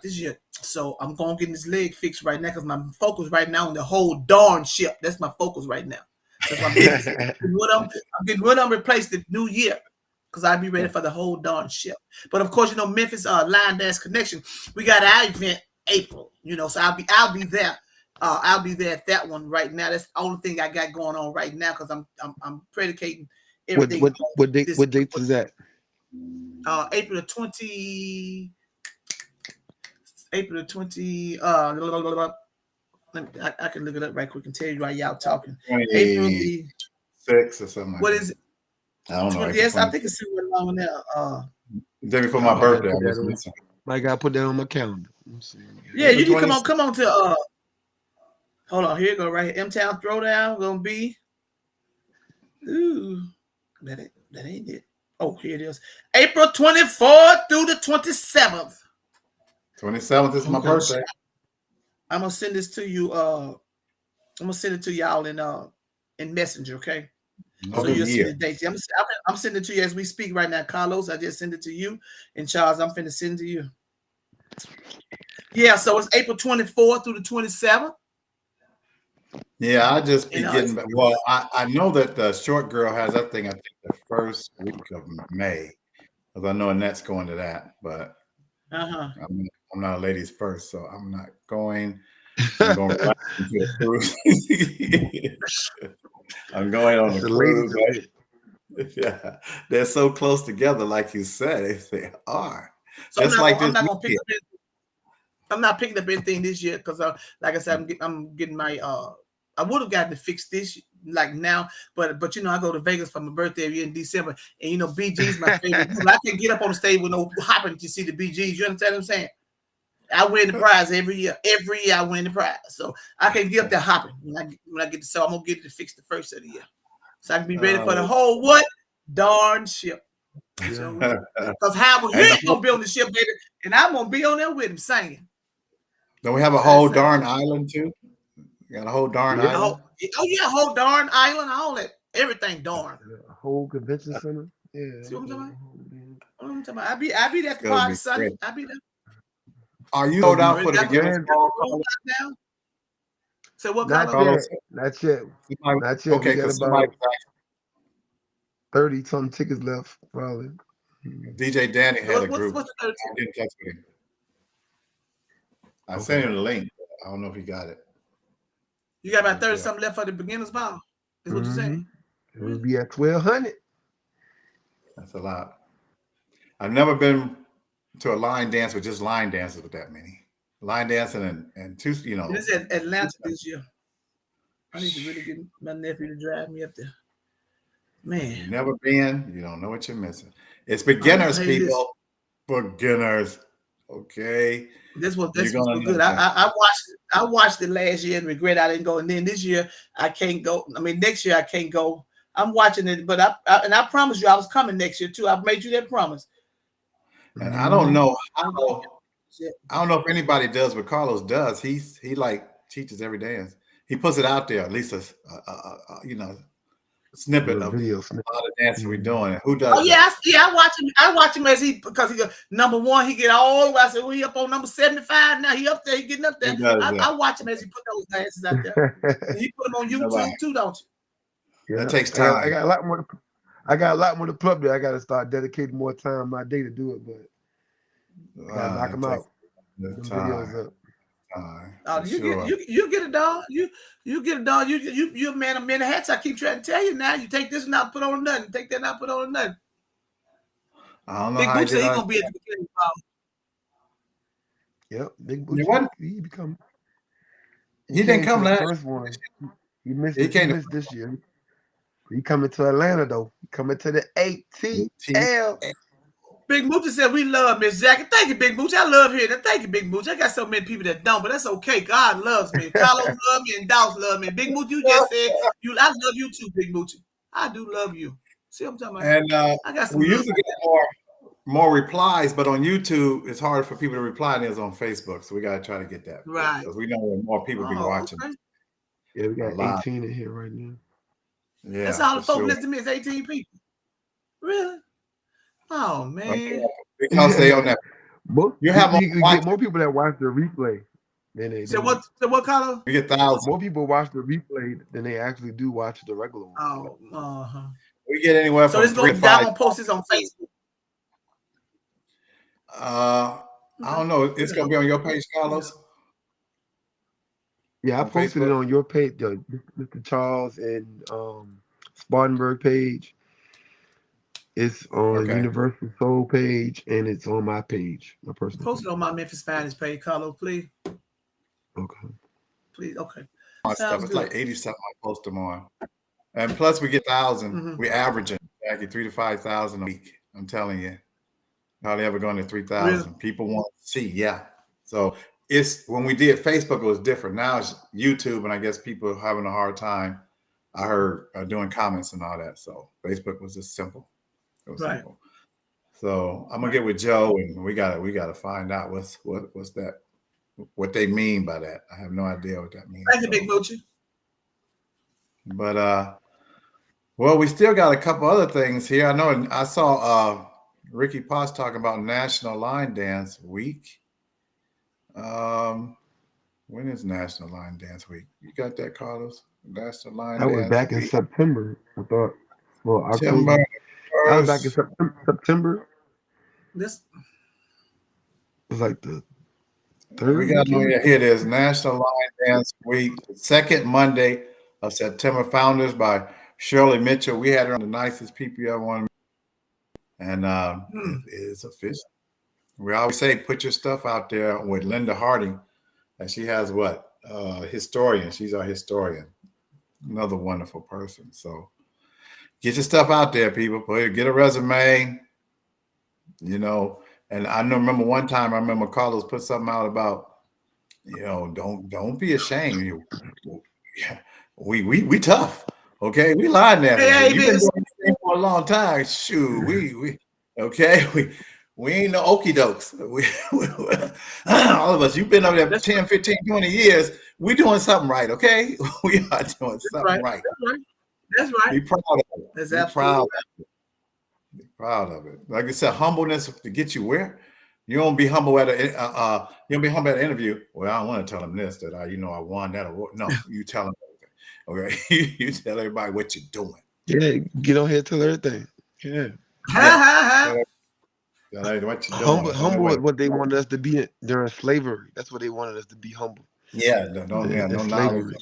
this year. So I'm gonna get this leg fixed right now because my focus right now on the whole darn ship. That's my focus right now. So that's why I'm getting rid of them, replace the new year because I'll be ready for the whole darn ship. But of course, Memphis Line Dance Connection. We got our event April. So I'll be there. I'll be there at that one right now. That's the only thing I got going on right now because I'm predicating everything. What dates is that? April the 20. April the 20. I can look it up right quick and tell you while y'all talking. April the 6 or something. What is it? I don't know. Yes, I think it's somewhere along there. Day before my birthday. I gotta put that on my calendar. Yeah, you can come on to hold on, here you go right here. M-Town Throwdown gonna be. Ooh, that ain't it. Oh, here it is. April 24th through the 27th. 27th is my birthday. I'm gonna send this to you. I'm gonna send it to y'all in Messenger, okay? So you'll see the dates. I'm sending it to you as we speak right now, Carlos. I just send it to you, and Charles, I'm finna send it to you. Yeah, so it's April 24th through the 27th. Yeah, I just be getting. Well, I know that the short girl has that thing. I think the first week of May, because I know Annette's going to that, but I'm not a ladies first, so I'm not going. I'm going right into a cruise. I'm going on a cruise. Right? Yeah, they're so close together, like you said. They are. So just like this. I'm not picking up anything this year because, like I said, I'm getting my. I would have gotten it fixed this like now, but I go to Vegas for my birthday every year in December, and BG's my favorite. I can get up on the stage with no hopping to see the BGs. You understand what I'm saying? I win the prize every year. Every year I win the prize, so I can get up there hopping when I get to. So I'm gonna get it fixed the first of the year, so I can be ready for the whole darn ship. Because Howard, you ain't gonna be on the ship, baby, and I'm gonna be on there with him singing. Don't we have a whole darn island too? You got a whole darn island? Oh yeah, whole darn island, all that, everything darn. A whole convention center. Yeah. See what I'm talking about? I be there at the party Sunday. I be there. Are you sold out for the beginners? So what not color? Yet. Not yet. Okay, because somebody 30-some tickets left, probably. DJ Danny had a group. What's the 30? I didn't touch with him. I sent him the link. I don't know if he got it. You got about 30-something left for the beginners ball. Is what you're saying? It would be at 1,200. That's a lot. I've never been to a line dance with just line dancers with that many. Line dancing and two, This is at Atlanta this year. I need to really get my nephew to drive me up there. Man. You've never been, you don't know what you're missing. It's beginners, people. Beginners. Okay. This was good. I watched it last year and regret I didn't go. And then this year I can't go. I mean, next year I can't go. I'm watching it, but I promised you I was coming next year too. I've made you that promise. And I don't know how. I don't know if anybody does what Carlos does. He teaches every dance. He puts it out there, at least a snippet of video, a lot of dances we're doing. Who does? Oh yeah, I watch him as because he go number 1. He get all the way. I said, he up on number 75 now. He up there. He getting up there. I watch him as he put those dances out there. He put them on YouTube too, don't you? Yeah, that takes time. I got a lot more. I got a lot more to put up there. I got to start dedicating more time in my day to do it, but I gotta knock them out. Videos up. You get a dog. You get a dog. You a man of many hats. I keep trying to tell you now. You take this and not put on nothing. Take that and not put on nothing. I don't know Big how Boots said he's gonna be at the beginning. Yep, Big Boots. He didn't come last. First one. He missed this year. He coming to Atlanta though. He coming to the ATL. Big Moochie said we love Miss Jackie. Thank you, Big Moochie. I love hearing that. Thank you, Big Moochie. I got so many people that don't, but that's okay. God loves me. Carlos love me and Dawes love me. Big Moochie, you just said I love you too, Big Moochie. I do love you. See what I'm talking about? And I got some we usually get more replies, but on YouTube it's hard for people to reply than it is on Facebook. So we gotta try to get that. Right. Because we know more people be watching. Okay. Yeah, we got 18 in here right now. Yeah. That's all the folks listen to me is 18 people. Really? Oh Okay, man. because they on that. Most You you, have more you get watch. more people that watch the replay than they So do. what color? We get thousands. More people watch the replay than they actually do watch the regular one. Oh, We get anywhere so from this 3 go to y'all 5. gonna post this on Facebook. I don't know. It's gonna be on your page, Carlos. Yeah, I On posted it Facebook. on your page, the Mr. Charles and Spartanburg page. It's on Okay. Universal Soul page, and it's on my page, my personal Post page. it on my Memphis Finest page, Carlos, please. Okay. Please, okay. My Sounds stuff. It's good. like 80 something I post them on. And plus we get 1,000. Mhm. We averaging Jackie 3 to 5,000 a week. I'm telling you. Hardly ever going to 3,000. Really? People want to see, yeah. So it's when we did Facebook, it was different. Now it's YouTube, and I guess people are having a hard time. I heard doing comments and all that. So Facebook was just simple. It was Right. simple. So I'm gonna get with Joe, and we gotta find out what's that, what they mean by that. I have no idea what that means. Thank you, Big Moochie. But well, we still got a couple other things here. I know I saw Ricky Potts talking about National Line Dance Week. When is National Line Dance Week? You got that, Carlos? National Line That was Dance back in Week. September, I thought. Well, September October. That was back in 1st. September. This It was like the We third got weekend. here it is, National Line Dance Week, second Monday of September, founders by Shirley Mitchell. We had her on the nicest people you ever want to meet. And it is official. We always say put your stuff out there with Linda Harding. And she has what? Historian. She's our historian. Another wonderful person. So get your stuff out there, people. Get a resume, you know. And I remember one time, I remember Carlos put something out about, you know, don't be ashamed. We tough. Okay, we line dancers. Hey, You've been doing this thing for a long time. Shoot, we okay. We ain't no okey dokes. All of us, you've been over there 10, 15, 20 years. We doing something right, okay? We are doing something right. That's right. Be proud of it. That's Be absolutely proud. Be proud of it. Like I said, humbleness to get you where? You don't be humble at an interview. Well, I don't want to tell them this, that I won that award. No, you tell them everything. Okay. You tell everybody what you're doing. Yeah, get on here, tell everything. Yeah. Tell everybody what you're doing. Humble is what they wanted us to be during slavery. That's what they wanted us to be, humble. Yeah, no knowledge.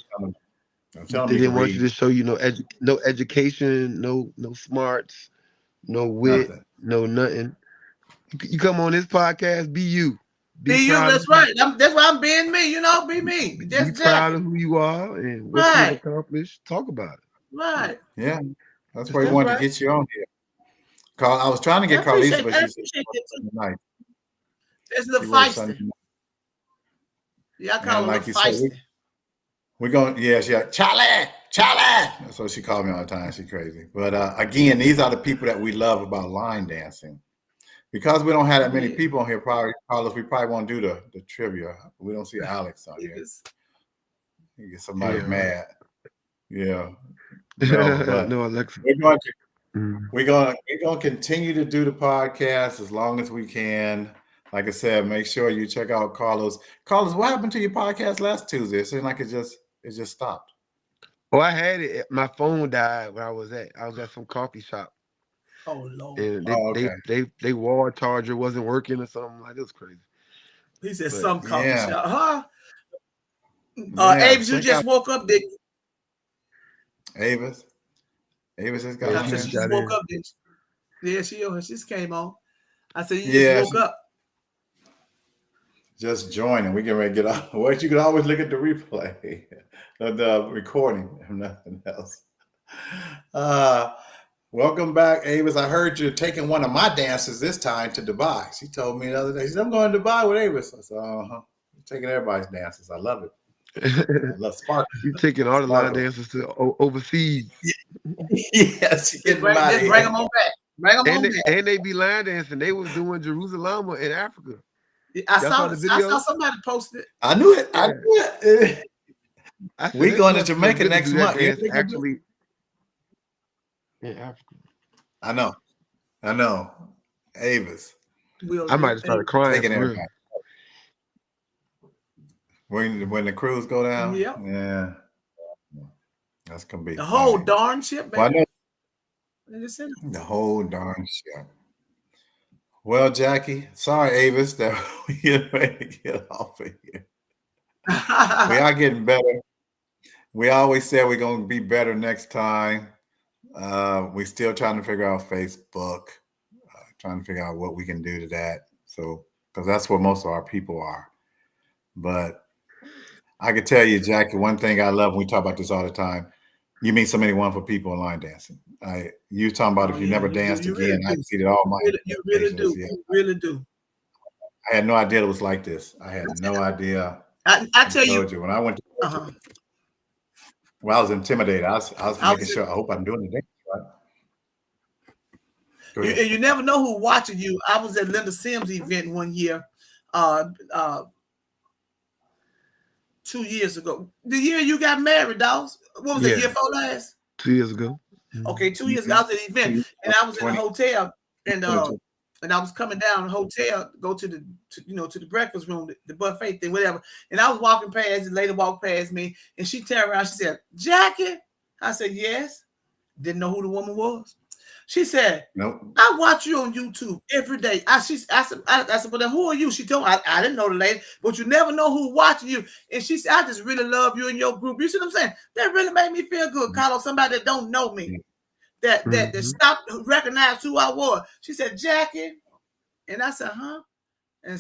Don't tell them They you didn't can want you read. to show you no education, no smarts, no wit, Nothing. no nothing. You come on this podcast, be you. Be you. That's right. That's why I'm being me. You know, be me. Be proud of who you are and what you accomplished. Talk about it. Right. Yeah, that's why we wanted to get you on here. I was trying to get Carlisa, but she said nice. It's a little feisty. Yeah, I call her like feisty. We're going, yeah, Charlie. That's what she called me all the time. She's crazy. But again, these are the people that we love about line dancing. Because we don't have that many people on here, Carlos, we probably won't do the trivia. We don't see Alex on here. You get somebody mad. Yeah. No, but no, Alexa. We're going to continue to do the podcast as long as we can. Like I said, make sure you check out Carlos. Carlos, what happened to your podcast last Tuesday? It seemed like it just stopped. Oh, I had it. My phone died where I was at. I was at some coffee shop. Oh Lord! And they wall charger wasn't working or something. Like, it was crazy. He said some coffee shop, huh? Avis, you just woke up, did you? Avis just got on. She just woke up, did you? Yeah, she just came on. I said, you just woke up. Just joining. We get ready to get off. Well, you can always look at the replay, the recording, if nothing else. Welcome back, Avis. I heard you're taking one of my dances this time to Dubai. She told me the other day, she said, I'm going to Dubai with Avis. I said, I'm taking everybody's dances. I love it. I love Spark. You're taking all the line dancers to overseas. Yes, just bring them on back. Bring them on back. And they be line dancing. They was doing Jerusalem in Africa. I saw somebody posted it. I knew it. We going to Jamaica next month. Actually, in Africa. I know. Avis. Will I might do. have started crying Taking for real. everybody. When the crews go down, Yep. yeah, that's gonna be The whole funny. darn ship, Well, I baby. know the whole darn shit. Well, Jackie, sorry, Avis, that we get ready to get off of here. We are getting better. We always said we're gonna be better next time. We're still trying to figure out Facebook, trying to figure out what we can do to that. So, because that's where most of our people are. But I could tell you, Jackie, one thing I love, and we talk about this all the time. You meet so many wonderful people in line dancing. You talking about Oh if you yeah, never you do. danced You really again, I do. exceeded all my You really expectations. do. Yeah, You really do. I had no idea it was like this. I had no idea. I I tell you. told you when I went to, Uh-huh. well, I was intimidated. I was I making was. sure. I hope I'm doing the dance right. Go You, ahead. and you never know who's watching you. I was at Linda Sims' event one year, uh, uh, 2 years ago. The year you got married, dogs. What was it? Yeah, Year before last? 2 years ago. Mhm. Okay, 2 years ago. I was at the event, and I was in a 20, hotel, and 22. and I was coming down the hotel, go to the breakfast room, the buffet thing, whatever. And I was walking past, the lady walked past me, and she turned around. She said, "Jackie." I said, "Yes." Didn't know who the woman was. She said, Nope. "I watch you on YouTube every day." I said, "Well, then who are you?" She told me, I didn't know the lady, but you never know who's watching you. And she said, "I just really love you and your group." You see what I'm saying? That really made me feel good, Carlos. Somebody that don't know me, that Mhm. stopped, recognized who I was. She said, "Jackie," and I said, "Huh?" And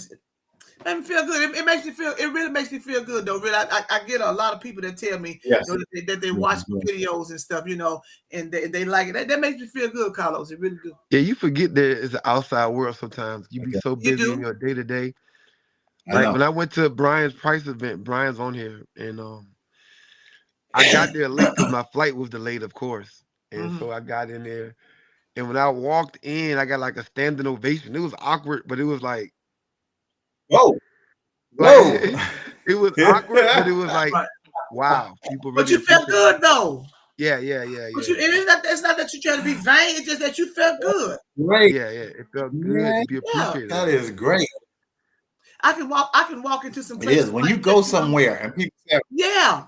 it made me feel good. It makes me feel. It really makes me feel good, though. Really, I get a lot of people that tell me, Yes. that they watch my videos and stuff, and they like it. That makes me feel good, Carlos. It really do. Yeah, you forget there is an outside world sometimes. You be Okay. so You busy in do. your day to day. I Like when know. I went to Brian's Price event, Brian's on here, and I got there late because my flight was delayed, of course. And Mm-hmm. so I got in there, and when I walked in, I got like a standing ovation. It was awkward, but it was Whoa. like Whoa. it was awkward, but it was like, Right. wow, people But really you felt appreciate it. good though. Yeah, But yeah, you, and it's not that you trying to be vain. It's just that you felt good. Great. yeah. It felt good to Man, be Yeah. appreciated that like is that. great. I can walk into some It is. places When like you that. go somewhere and people say, Yeah.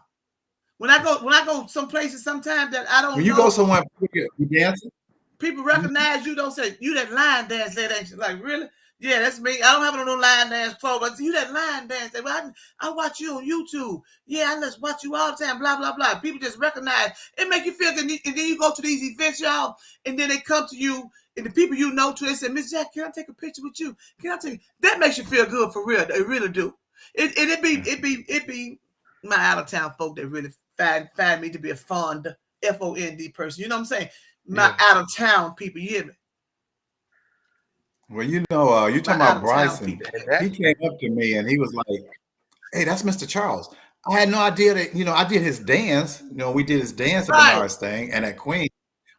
When I go some places sometimes that I when don't you go know, somewhere, you dancing. people recognize you. Don't say you that line dance that ain't you. Like really? Yeah, that's me. I don't have no line dance clothes, but you that line dance. Well, I watch you on YouTube. Yeah, I just watch you all the time. Blah blah blah. People just recognize. It make you feel good. And then you go to these events, y'all, and then they come to you, and the people you know too. They say, "Miss Jack, can I take a picture with you? Can I take?" That makes you feel good for real. It really do. It be my out of town folk that really find me to be a fond FOND person. You know what I'm saying? My Yeah. out of town people, you hear me? Well, you're My talking out about of town Bryson. people. And that He came up to me and he was like, "Hey, that's Mr. Charles." I had no idea that, I did his dance. We did his dance at the Right. Mars thing and at Queen.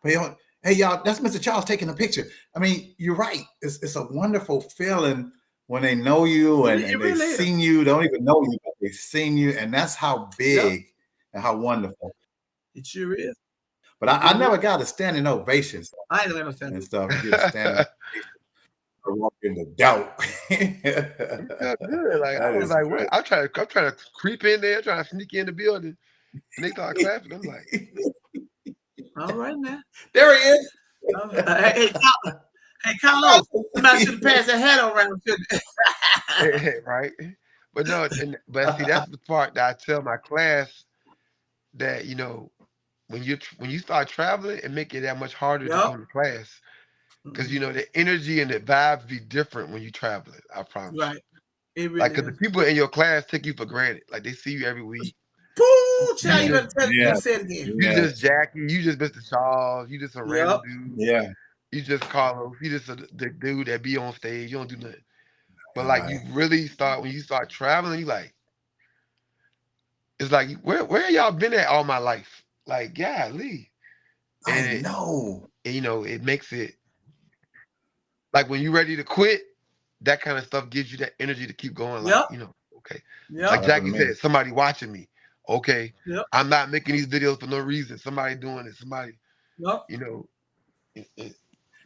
But hey, y'all, that's Mr. Charles taking a picture. I mean, you're right. It's a wonderful feeling when they know you and It they've really is. seen you. They don't even know you, but they've seen you. And that's how Yep. big and how wonderful. It sure is. But I never got a standing ovation I ain't understand. and stuff. Get a standing ovation. I walk in the doubt. it felt good. Like I That was is like, great. what? I'm trying to creep in there, trying to sneak in the building. And they started clapping. I'm like, All right now. There he is. Hey, Carlos, somebody should have passed that hat around. right? But no, but see, that's the part that I tell my class that when you start traveling, it make it that much harder to Yep. come to class because the energy and the vibes be different when you traveling. I promise. Right. It really Like, because the is. people in your class take you for granted. Like they see you every week. Pooh, You child, you just better tell Yeah. you say it again. you just Yes. Jackie. You just Mr. Charles. You just a random Yep. dude. Yeah. You just Carlos. You just the dude that be on stage. You don't do nothing. But like you Right. really start when you start traveling, you like it's like where y'all been at all my life? Like, golly. I And know. it makes it like when you're ready to quit, that kind of stuff gives you that energy to keep going. Like, Yep. okay. That's Like Yep. what happened Jackie to me. said, somebody watching me. Okay. Yep. I'm not making these videos for no reason. Somebody doing it. Somebody, Yep. you know, it-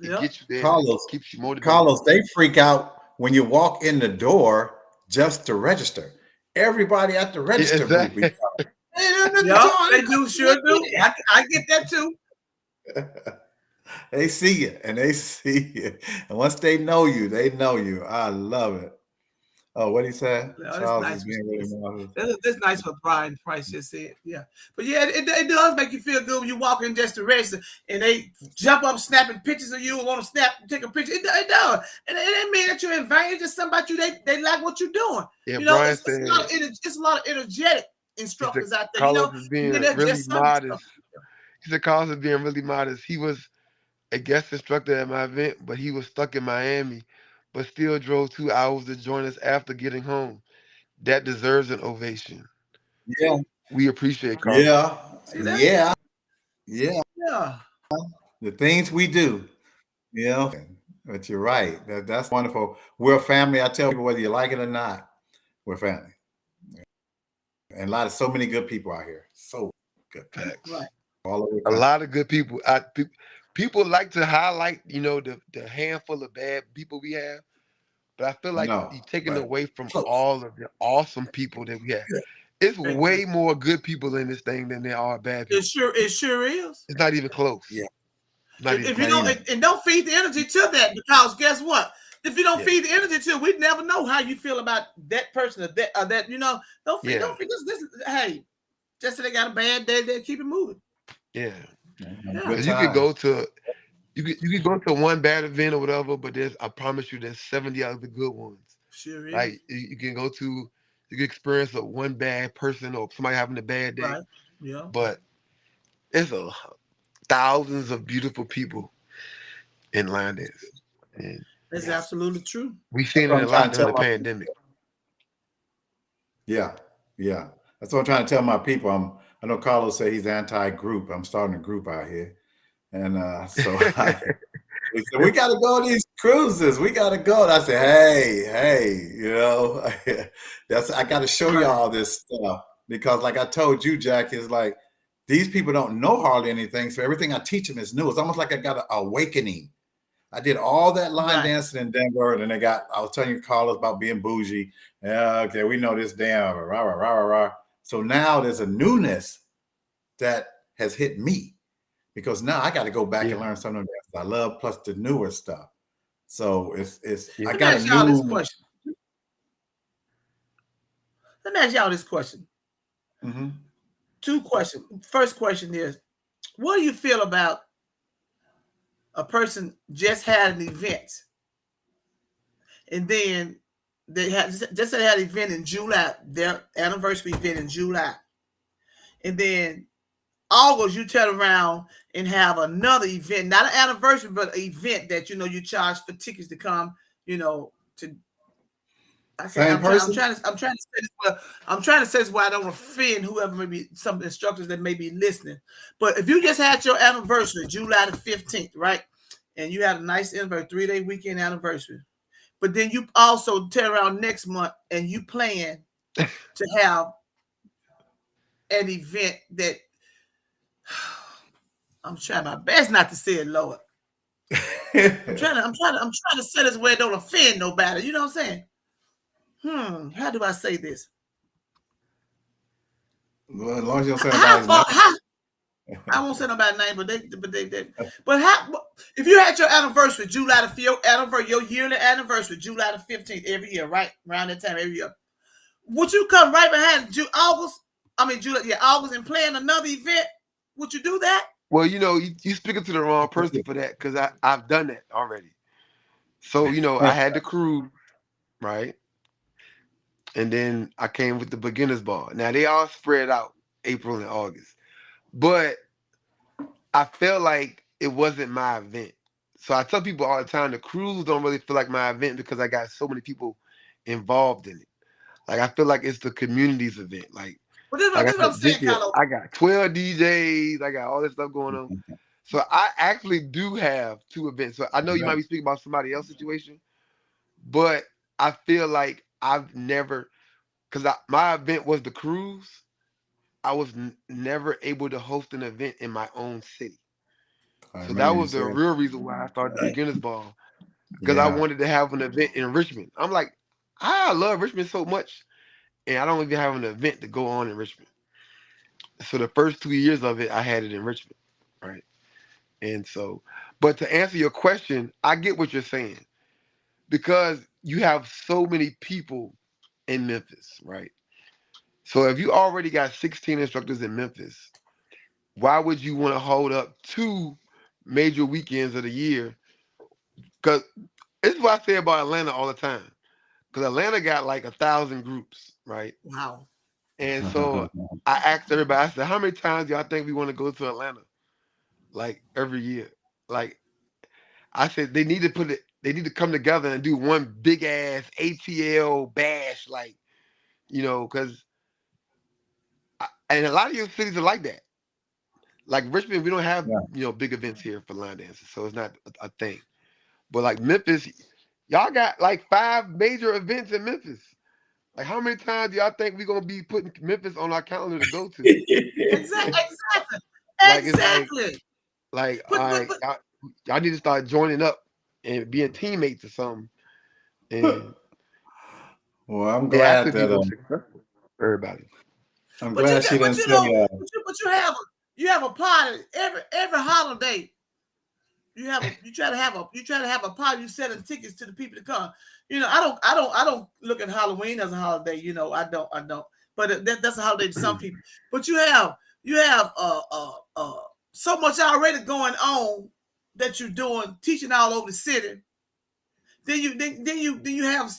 It Yep. gets you there. It Carlos, keeps you motivated. Carlos, they freak out when you walk in the door just to register. Everybody at the Yeah, register booth be exactly. telling, hey, Yep. They do. Sure do. I get that too. they see you and they see you. And once they know you, they know you. I love it. Oh, what he said? No, that's Charles is nice. being really marvelous. That's nice what Brian Price just said. Yeah, but yeah, it does make you feel good when you walk in just to register and they jump up snapping pictures of you and want to snap, take a picture. It does, and it ain't mean that you're in vain. It's just something about you. They like what you're doing. Yeah, You know, Brian it's a lot said of it's a lot of energetic he said instructors out there. You Carlos know, is and then being there's really just some modest. instructors. He said Carlos is being really modest. He was a guest instructor at my event, but he was stuck in Miami, but still drove 2 hours to join us after getting home. That deserves an ovation. Yeah, We appreciate Carlos. yeah, See that? yeah, yeah. Yeah. The things we do, you know. But you're right. That's wonderful. We're a family. I tell people whether you like it or not, we're family. And so many good people out here. So good people Facts. Right. all over the A country. lot of good people. People like to highlight, the handful of bad people we have, but I feel like No, you're taking but away from close. all of the awesome people that we have. It's Exactly. way more good people in this thing than there are bad people. It sure is. It's not even close. Yeah, Not even If you not close. don't even. and don't feed the energy to that, because guess what? If you don't Yeah. feed the energy to it, we'd never know how you feel about that person or that Yeah. don't feed this hey, just so they got a bad day, they keep it moving. Yeah. Yeah. Good Because you could time. go to you could go to one bad event or whatever, but I promise you there's 70 other good ones. Sure Like is. you can go to you can experience a one bad person or somebody having a bad day, Right. Yeah. but it's thousands of beautiful people in line dance. And That's Yes. absolutely true. we That's seen what it I'm a trying lot to during tell the my pandemic. yeah, yeah. That's what I'm trying to tell my people. I know Carlos said he's anti-group. I'm starting a group out here. And so he said, we got to go on these cruises. We got to go. And I said, hey, that's I got to show Right. y'all this stuff because, like I told you, Jack, is like these people don't know hardly anything. So everything I teach them is new. It's almost like I got an awakening. I did all that line Right. dancing in Denver, and then I was telling you, Carlos, about being bougie. Yeah, okay, we know this damn rah, rah, rah, rah, rah. So now there's a newness that has hit me because now I got to go back and Yeah, learn some of the dances I love, plus the newer stuff. So it's I yeah. Let me got a ask y'all this new. question. Let me ask y'all this question. Mhm. Two questions. First question is, what do you feel about a person just had an event and then they had just had an event in July, their anniversary event in July, and then August you turn around and have another event, not an anniversary, but an event that you charge for tickets to come, to okay, Same person. I'm trying to say this well, I'm trying to say this why I don't offend whoever may be some instructors that may be listening. But if you just had your anniversary, July the 15th, right? And you had a nice anniversary, 3-day weekend anniversary. But then you also turn around next month and you plan to have an event that I'm trying my best not to say it, Lord. I'm trying to say this where it don't offend nobody. You know what I'm saying? How do I say this? Well, as long as you don't say How nobody's name. far? How I won't say nobody's name, but how? If you had your anniversary, July your yearly anniversary, July the 15th every year, right around that time every year, would you come right behind August? I mean July, yeah, August, and plan another event? Would you do that? Well, you speaking to the wrong person for that because I've done that already. So, I had the crew, right? And then I came with the beginners ball. Now they all spread out April and August. But I felt like it wasn't my event. So I tell people all the time the cruise don't really feel like my event because I got so many people involved in it. Like I feel like it's the community's event. Well, this, Like I this is what I'm said, this saying, year Carlo. I got 12 DJs, I got all this stuff going on. So I actually do have two events. So I know you might Right. be speaking about somebody else's situation, but I feel like I've never because my event was the cruise. I was never able to host an event in my own city. I So that remember you was the saying, real reason why I started the beginners ball, because I yeah. wanted to have an event in Richmond. I'm like, I love Richmond so much, and I don't even have an event to go on in Richmond. So the first 2 years of it, I had it in Richmond, right? And so, but to answer your question, I get what you're saying because you have so many people in Memphis, right? So if you already got 16 instructors in Memphis, why would you want to hold up two major weekends of the year? Because this is what I say about Atlanta all the time. Because Atlanta got like 1,000 groups, right? Wow. And so I asked everybody, I said, how many times do y'all think we want to go to Atlanta? Like every year. Like I said, they need to come together and do one big ass ATL bash, like, because and a lot of your cities are like that. Like Richmond, we don't have, Yeah. big events here for line dances, so it's not a thing. But like Memphis, y'all got like 5 major events in Memphis. Like how many times do y'all think we're gonna be putting Memphis on our calendar to go to? Exactly. Exactly. Like it's Exactly. like But all but right, but y'all need to start joining up and being teammates or something. And Well, I'm it glad actually be that more successful for everybody. I'm but you glad she get but didn't you say know but you have a party every holiday. You try to have a party. You selling tickets to the people to come. I don't look at Halloween as a holiday. I don't. But that's a holiday to some people. But you have so much already going on that you're doing, teaching all over the city. Then you have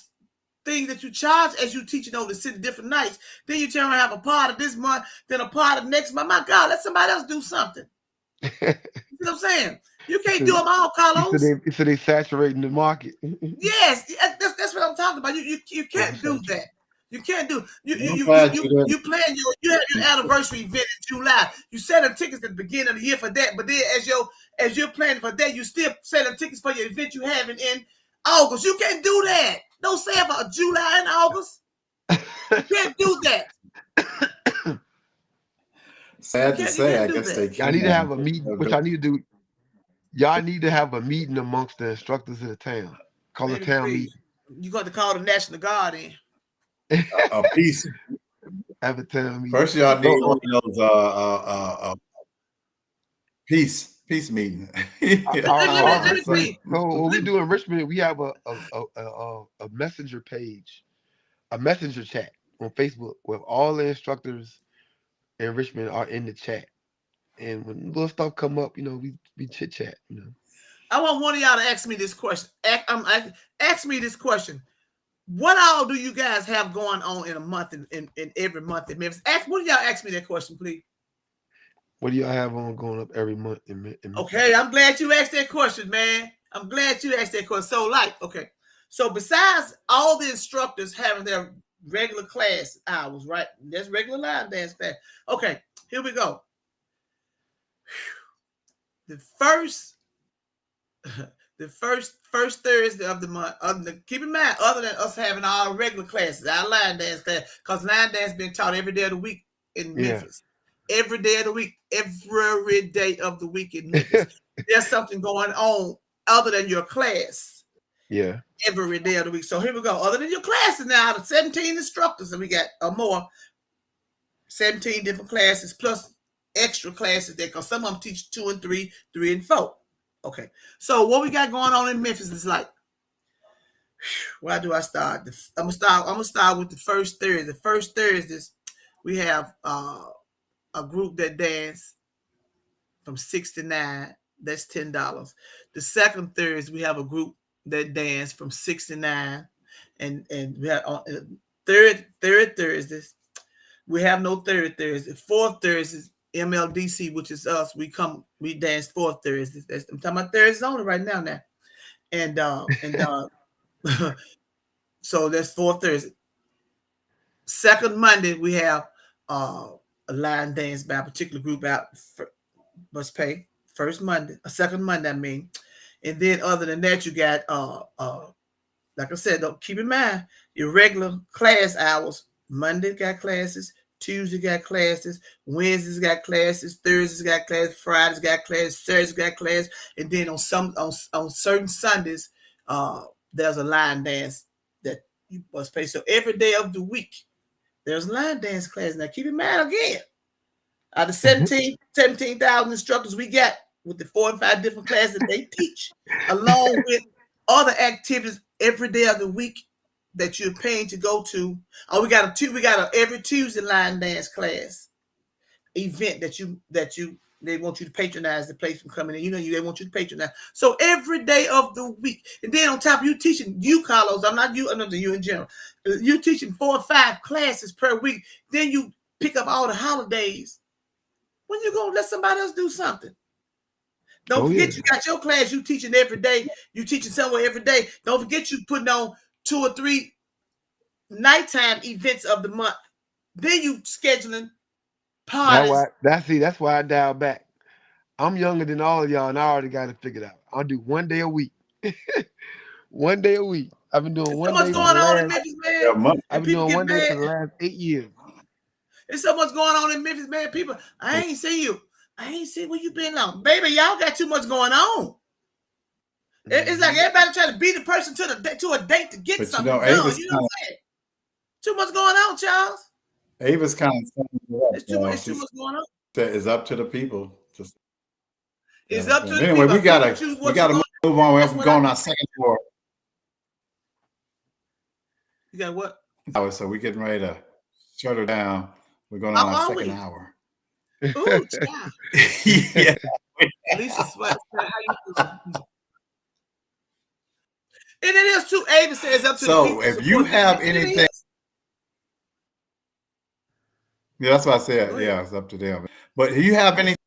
things that you charge as you teaching over the city different nights. Then you turn around and have a party this month, then a party next month. My God, let somebody else do something. You know what I'm saying? You can't do So, them all, Carlos. so they saturating the market. Yes, that's what I'm talking about. You can't do Oversaturated. that. You can't do I'm glad you didn't. you plan you have your anniversary event in July. You selling tickets at the beginning of the year for that, but then as you're planning for that, you still selling tickets for your event you having in August. You can't do that. Don't say it for July and August. You can't do that. You Sad to can't you say, can't I do guess they that. Y'all need to can. have a meeting. What y'all need to do? Y'all need to have a meeting amongst the instructors in the town. Call a Baby, town please. meeting. You got to call the National Guard in. A piece. Have a town meeting. First, y'all need No, one of those peace meeting. Yeah, Let me tell Richmond. you. So what we Let me, do in Richmond, we have a messenger page, a messenger chat on Facebook where all the instructors in Richmond are in the chat. And when little stuff come up, we chit chat. I want one of y'all to ask me this question. Ask me this question. What all do you guys have going on in a month in every month in Memphis? One of y'all ask me that question, please. What do y'all have on going up every month in Memphis? Okay, I'm glad you asked that question, man. I'm glad you asked that question. Okay. So besides all the instructors having their regular class hours, right? That's regular line dance class. Okay, here we go. The first the first Thursday of the month. Keep in mind, other than us having our regular classes, our line dance class, because line dance being taught every day of the week in Yeah. Memphis. Every day of the week, every day of the week in Memphis. There's something going on other than your class Yeah. every day of the week. So here we go. Other than your classes now, the 17 instructors, and we got more 17 different classes plus extra classes there because some of them teach 2 and 3, 3 and 4. Okay, so what we got going on in Memphis is like, where do I start? I'm gonna start with the first Thursday. The first Thursdays, we have a group that dance from 6 to 9. That's $10. The second Thursday, we have a group that dance from 6 to 9, and we have third Thursdays. We have no third Thursday. Fourth Thursdays, MLDC, which is us. We dance fourth Thursdays. I'm talking about Thursdays only right now. And so that's fourth Thursday. Second Monday, we have a line dance by a particular group out must pay. Second Monday, I mean. And then other than that, you got like I said, don't keep in mind your regular class hours. Monday got classes, Tuesday got classes, Wednesdays got classes, Thursdays got classes, Fridays got classes, Thursdays got class, and then on certain Sundays, there's a line dance that you must pay. So every day of the week, there's a line dance class. Now keep in mind again, out of 17,000 instructors we got with the 4 and 5 different classes that they teach, along with other activities every day of the week that you're paying to go to. Oh, we got a every Tuesday line dance class event that they want you to patronize the place from coming in. They want you to patronize. So every day of the week, and then on top of you teaching, you Carlos, I'm not you, another you in general. You teaching 4 or 5 classes per week. Then you pick up all the holidays. When you gonna let somebody else do something? Don't forget you got your class you teaching every day. You teaching somewhere every day. Don't forget you putting on 2 or 3 nighttime events of the month. Then you scheduling parties. That's why I dial back. I'm younger than all of y'all, and I already got it figured out. I'll do one day a week. One day a week. I've been doing There's so one much day for going the on in last. Memphis, man. I've been doing one day for the last 8 years. There's so much going on in Memphis, man. People, I ain't see you. I ain't see where you been on. Baby, y'all got too much going on. It's like everybody trying to beat the person to a date to get something done. You know what I'm saying? Too much going on, Charles. Ava's kind of it's too much going on. It's up to the people. It's up to the anyway, people. we gotta move on. We're going on our second hour. You got what? So we're getting ready to shut her down. We're going on our second hour. Ooh, child. Yeah. Lisa Sweat, how you doing? And it is too. Ava says up to the people. So if you have anything, yeah, that's what I said. Yeah, it's up to them. But if you have anything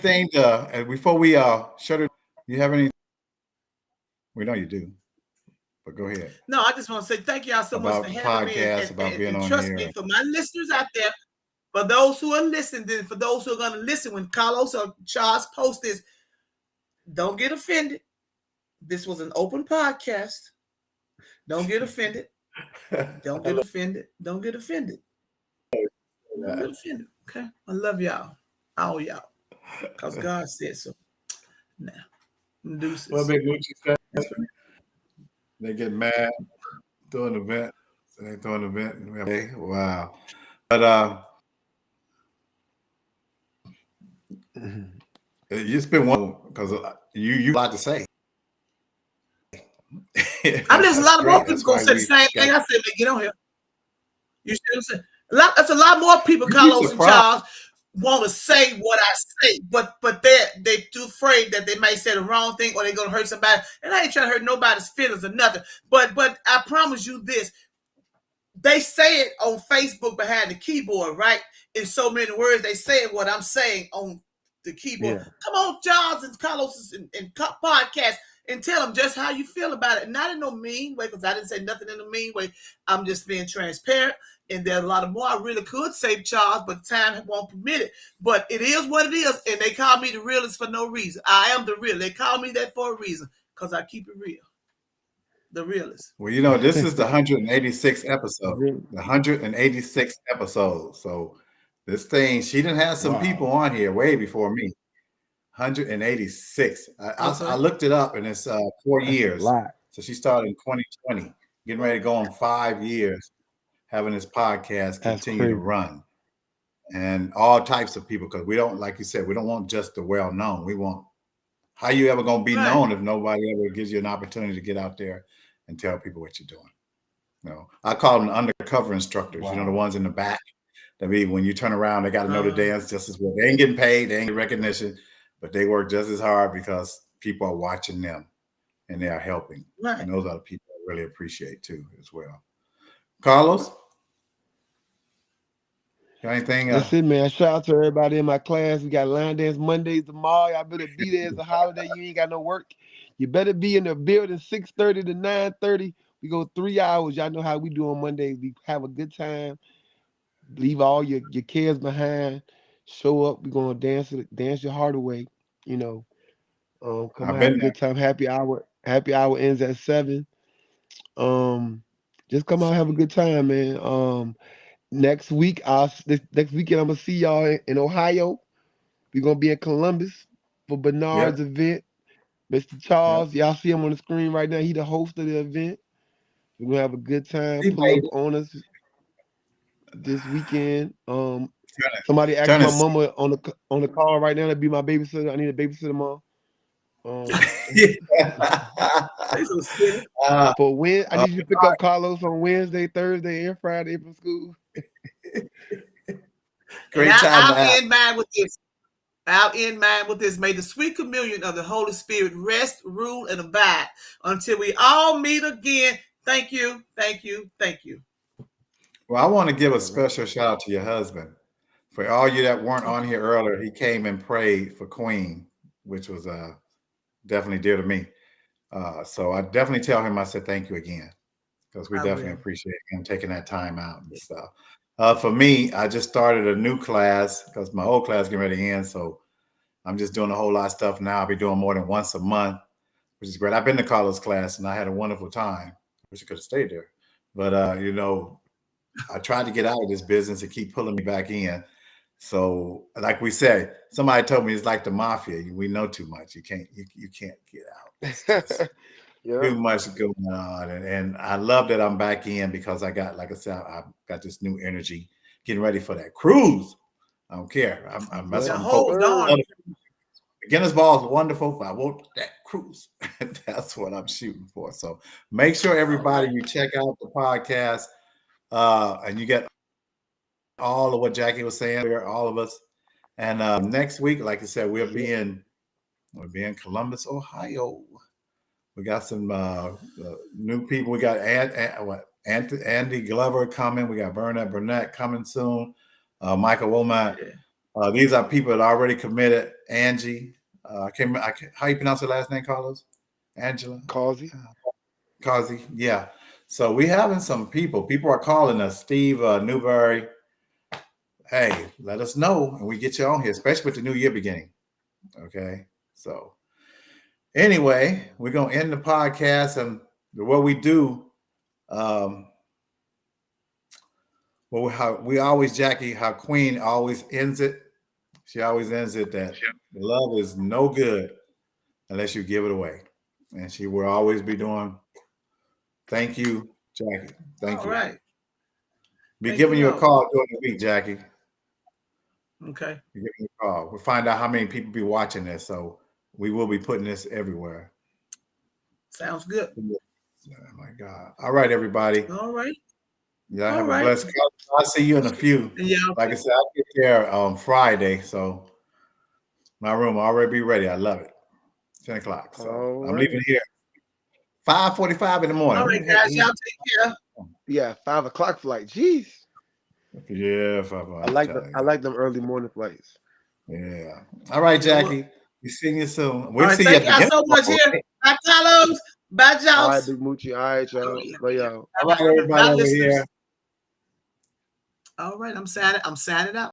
and before we shut it, you have any? We know you do. But go ahead. No, I just want to say thank y'all so much for having me and trust me, for my listeners out there, for those who are listening, for those who are going to listen when Carlos or Charles post this, don't get offended. This was an open podcast. Don't get offended. Don't get offended. Don't get offended. Don't get offended. Okay? I love y'all. All y'all. Because God said so. Now, deuces. Well, big Gucci said they get mad, throw an event. So they throw an event. Okay, wow. But it's been one because you a lot to say. I listen a lot of more people gonna say the same thing I said, man, get on here. You see what I'm saying? That's a lot more people, Carlos and Charles, want to say what I say, but they're too afraid that they might say the wrong thing or they're gonna hurt somebody. And I ain't trying to hurt nobody's feelings or nothing. But I promise you this. They say it on Facebook behind the keyboard, right? In so many words, they say what I'm saying on the keyboard. Yeah. Come on, Charles and Carlos and podcast and tell them just how you feel about it. Not in no mean way, because I didn't say nothing in a mean way. I'm just being transparent. And there's a lot of more I really could say, Charles, but time won't permit it. But it is what it is. And they call me the realist for no reason. I am the real. They call me that for a reason, because I keep it real. The realist. Well, this is the 186th episode. The 186th episode. So this thing, she didn't have some people on here way before me. 186. I looked it up, and it's 4 years. So she started in 2020, getting ready to go on 5 years, having this podcast continue to run. And all types of people, because we don't, like you said, we don't want just the well-known. We want, how you ever going to be known if nobody ever gives you an opportunity to get out there and tell people what you're doing? I call them undercover instructors. The ones in the back. That mean when you turn around, they got to know the dance just as well. They ain't getting paid, they ain't getting recognition, but they work just as hard because people are watching them and they are helping. Right. And those are the people I really appreciate too, as well. Carlos? Got anything? That's it, man. Shout out to everybody in my class. We got line dance Mondays tomorrow. Y'all better be there. It's a holiday. You ain't got no work. You better be in the building 6:30 to 9:30. We go 3 hours. Y'all know how we do on Mondays. We have a good time. Leave all your cares behind. Show up. We're gonna dance your heart away. Come on, have a good time. Happy hour ends at 7. Just come out, have a good time, man. Next week, this next weekend, I'm gonna see y'all in Ohio. We're gonna be in Columbus for Yep. Bernard's event. Mr. Yep. Charles, y'all see him on the screen right now. He the host of the event. We're gonna have a good time. He Pull up made it. on us this weekend. Somebody asked Turn my it. mama on the call right now to be my babysitter. I need a babysitter, mom. They so silly. For when I Uh, need you to pick up Carlos on Wednesday, Thursday, and Friday from school. And great time to I'll have. end mine with this. I'll end mine with this. May the sweet communion of the Holy Spirit rest, rule, and abide until we all meet again. Thank you, thank you, thank you. Well, I want to give a All right. special shout out to your husband. For all you that weren't on Okay. here earlier, he came and prayed for Queen, which was definitely dear to me. So I definitely tell him I said thank you again, because we I definitely will. appreciate him taking that time out and stuff. For me, I just started a new class because my old class getting ready to end. So I'm just doing a whole lot of stuff now. I'll be doing more than once a month, which is great. I've been to Carlos' class and I had a wonderful time. Wish I could have stayed there. But I tried to get out of this business and keep pulling me back in. So, like we said, somebody told me it's like the mafia. We know too much. You can't get out. It's just Yeah. too much going on. And I love that I'm back in because I got, like I said, I got this new energy, getting ready for that cruise. I don't care. That's Yes, The what I'm whole focused sir. on. darn. Guinness ball is wonderful, but I want that cruise. That's what I'm shooting for. So make sure All everybody right. you check out the podcast, and you get all of what Jackie was saying here, all of us. And next week, like I said, we'll be in Columbus, Ohio. We got some new people. We got Andy Glover coming. We got Burnett coming soon. Michael Womack. Yeah. These are people that are already committed. Angie. How you pronounce her last name, Carlos? Angela? Causey. Causey. Yeah. So we having some people. People are calling us. Steve Newberry. Hey, let us know and we get you on here, especially with the new year beginning. Okay. So anyway, we're gonna end the podcast and what we do. How we always, Jackie, how Queen always ends it. She always ends it that love is no good unless you give it away. And she will always be doing, thank you, Jackie. Thank All you. right. Be Thank giving you a all. call during the week, Jackie. Okay. Be giving you a call. We'll find out how many people be watching this. So we will be putting this everywhere. Sounds good. Oh my God. All right, everybody. All right. Y'all All have a right. blessed. I'll see you in a few. And y'all, Like I said, I'll get there on Friday. So my room will already be ready. I love it. 10 o'clock. So All I'm right. leaving here 5:45 in the morning. all Who right, the heck guys. is- Y'all take care. Yeah, 5 o'clock flight. Jeez. Yeah, I like them early morning flights. Yeah. All right, You know what? Jackie. We see you soon. All We'll right. see you Thank at the y'all Guinness so much Ball. here. Bye, Carlos. Bye, All right, Jones. Big Moochie. All right, y'all. Love y'all. All right, everybody Bye, over listeners. here. All right. I'm signing out.